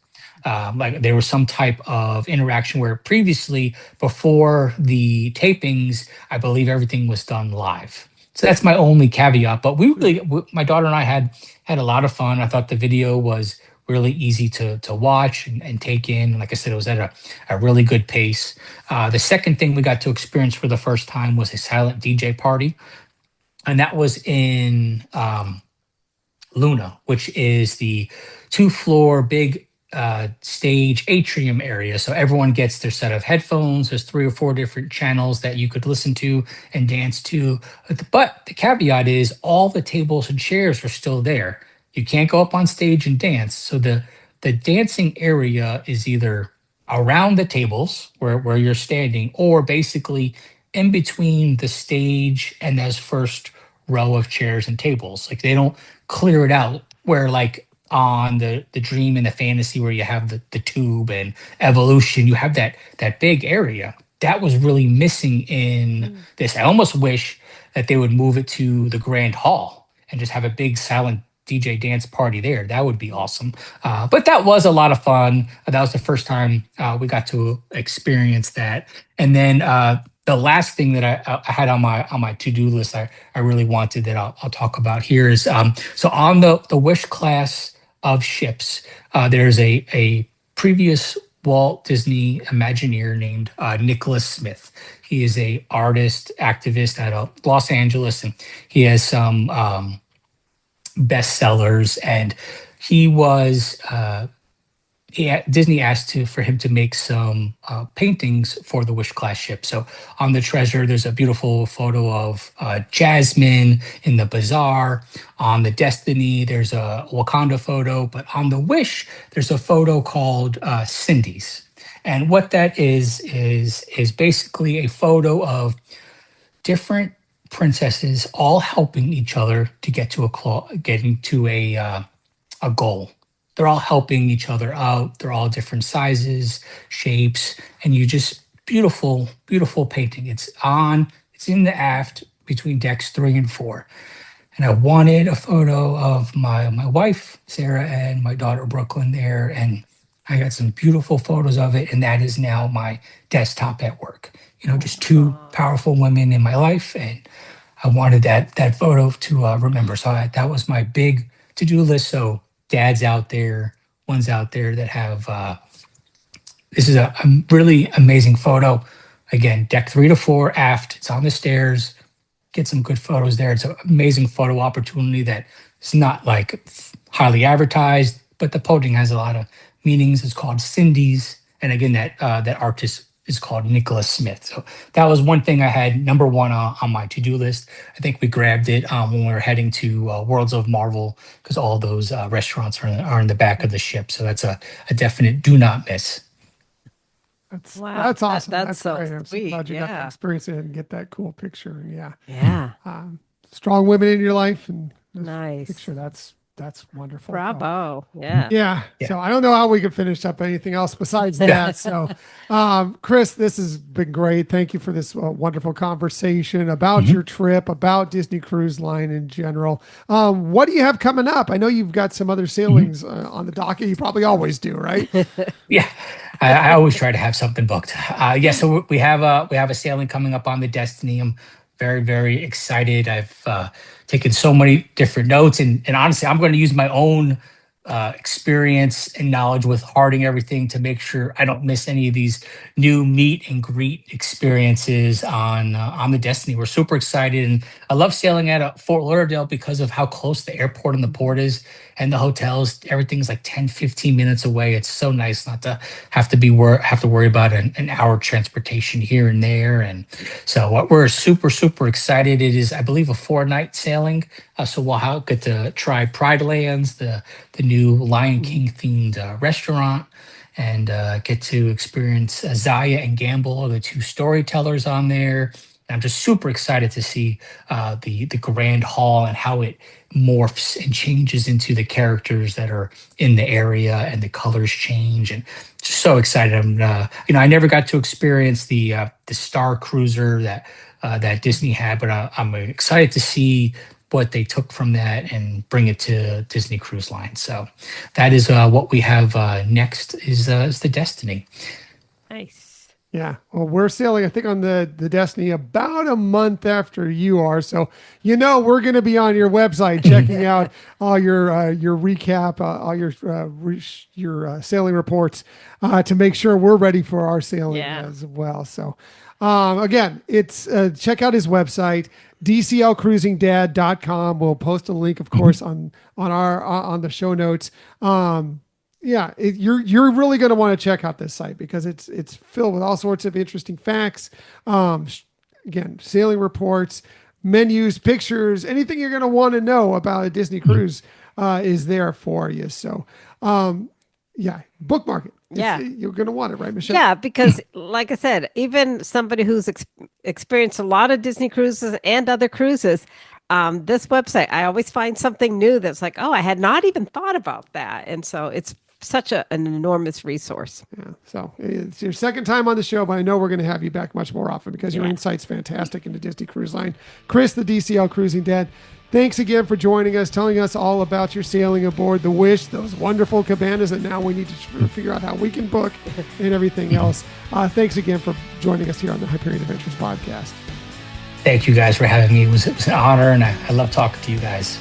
Like there was some type of interaction where previously, before the tapings, I believe everything was done live. So that's my only caveat. But my daughter and I had a lot of fun. I thought the video was really easy to watch and take in. Like I said, it was at a really good pace. The second thing we got to experience for the first time was a silent DJ party, and that was in Luna, which is the two-floor big stage atrium area. So everyone gets their set of headphones. There's three or four different channels that you could listen to and dance to. But the caveat is all the tables and chairs are still there. You can't go up on stage and dance. So the dancing area is either around the tables where you're standing, or basically in between the stage and those first row of chairs and tables. Like they don't clear it out where like on the dream and the fantasy where you have the tube and evolution, you have that big area that was really missing in this. I almost wish that they would move it to the grand hall and just have a big silent DJ dance party there. That would be awesome. But that was a lot of fun. That was the first time we got to experience that. And then the last thing that I had on my to-do list, I really wanted that I'll talk about here is so on the Wish class of ships, there's a previous Walt Disney Imagineer named Nicholas Smith. He is a artist activist out of Los Angeles, and he has some bestsellers. And he was Disney asked for him to make some paintings for the Wish class ship. So on the Treasure, there's a beautiful photo of Jasmine in the bazaar. On the Destiny, there's a Wakanda photo, but on the Wish, there's a photo called Cindy's. And what that is basically a photo of different princesses all helping each other to getting to a goal. They're all helping each other out. They're all different sizes, shapes, and you just beautiful, beautiful painting. It's in the aft between decks 3 and 4. And I wanted a photo of my wife, Sarah, and my daughter, Brooklyn, there. And I got some beautiful photos of it. And that is now my desktop at work. Just two powerful women in my life. And I wanted that photo to remember. So that was my big to-do list. So dads out there, ones out there that have, this is a really amazing photo. Again, deck 3 to 4 aft. It's on the stairs. Get some good photos there. It's an amazing photo opportunity that is not like highly advertised, but the posting has a lot of meanings. It's called Cindy's. And again, that artist is called Nicholas Smith. So that was one thing I had number one on my to-do list. I think we grabbed it when we were heading to Worlds of Marvel because all those restaurants are in the back of the ship. So that's a definite do not miss. That's awesome. That's so great. I'm so sweet. glad you got to Yeah. experience it and get that cool picture. Yeah. Yeah. Strong women in your life and this Nice. picture. That's wonderful. Bravo. Yeah. Yeah. So I don't know how we could finish up anything else besides that. So, Chris, this has been great. Thank you for this wonderful conversation about your trip, about Disney Cruise Line in general. What do you have coming up? I know you've got some other sailings on the docket. You probably always do, right? Yeah, I always try to have something booked. So we have a sailing coming up on the Destiny. I'm very, very excited. I've taken so many different notes, and honestly, I'm going to use my own experience and knowledge with harding everything to make sure I don't miss any of these new meet and greet experiences on the Destiny. We're super excited, and I love sailing at Fort Lauderdale because of how close the airport and the port is, and the hotels. Everything's like 10-15 minutes away. It's so nice not to have to worry about an hour transportation here and there. And so we're super, super excited. It is, I believe, a 4-night sailing. So we'll get to try Pride Lands, the new Lion King themed restaurant, and get to experience Zaya and Gamble, the two storytellers on there. And I'm just super excited to see the grand hall and how it morphs and changes into the characters that are in the area, and the colors change. And just so excited. I never got to experience the Star Cruiser that Disney had, but I'm excited to see what they took from that and bring it to Disney Cruise Line. So that is what we have next is the Destiny. Nice. Yeah. Well, we're sailing, I think, on the Destiny about a month after you are. So, we're going to be on your website checking out all your recap, all your sailing reports to make sure we're ready for our sailing as well. So, again, it's check out his website, DCLcruisingDad.com. We'll post a link, of course, on the show notes. You're really going to want to check out this site because it's filled with all sorts of interesting facts. Again, sailing reports, menus, pictures, anything you're going to want to know about a Disney cruise is there for you. So, bookmark it. You're going to want it, right, Michelle? Yeah, because like I said, even somebody who's experienced a lot of Disney cruises and other cruises, this website, I always find something new that's like, oh, I had not even thought about that. And so it's such an enormous resource. Yeah. So it's your second time on the show, but I know we're going to have you back much more often because your insight's fantastic into Disney Cruise Line. Chris, the DCL Cruising Dad, thanks again for joining us, telling us all about your sailing aboard the Wish, those wonderful cabanas that now we need to figure out how we can book and everything else. Thanks again for joining us here on the Hyperion Adventures podcast. Thank you guys for having me. It was an honor, and I love talking to you guys.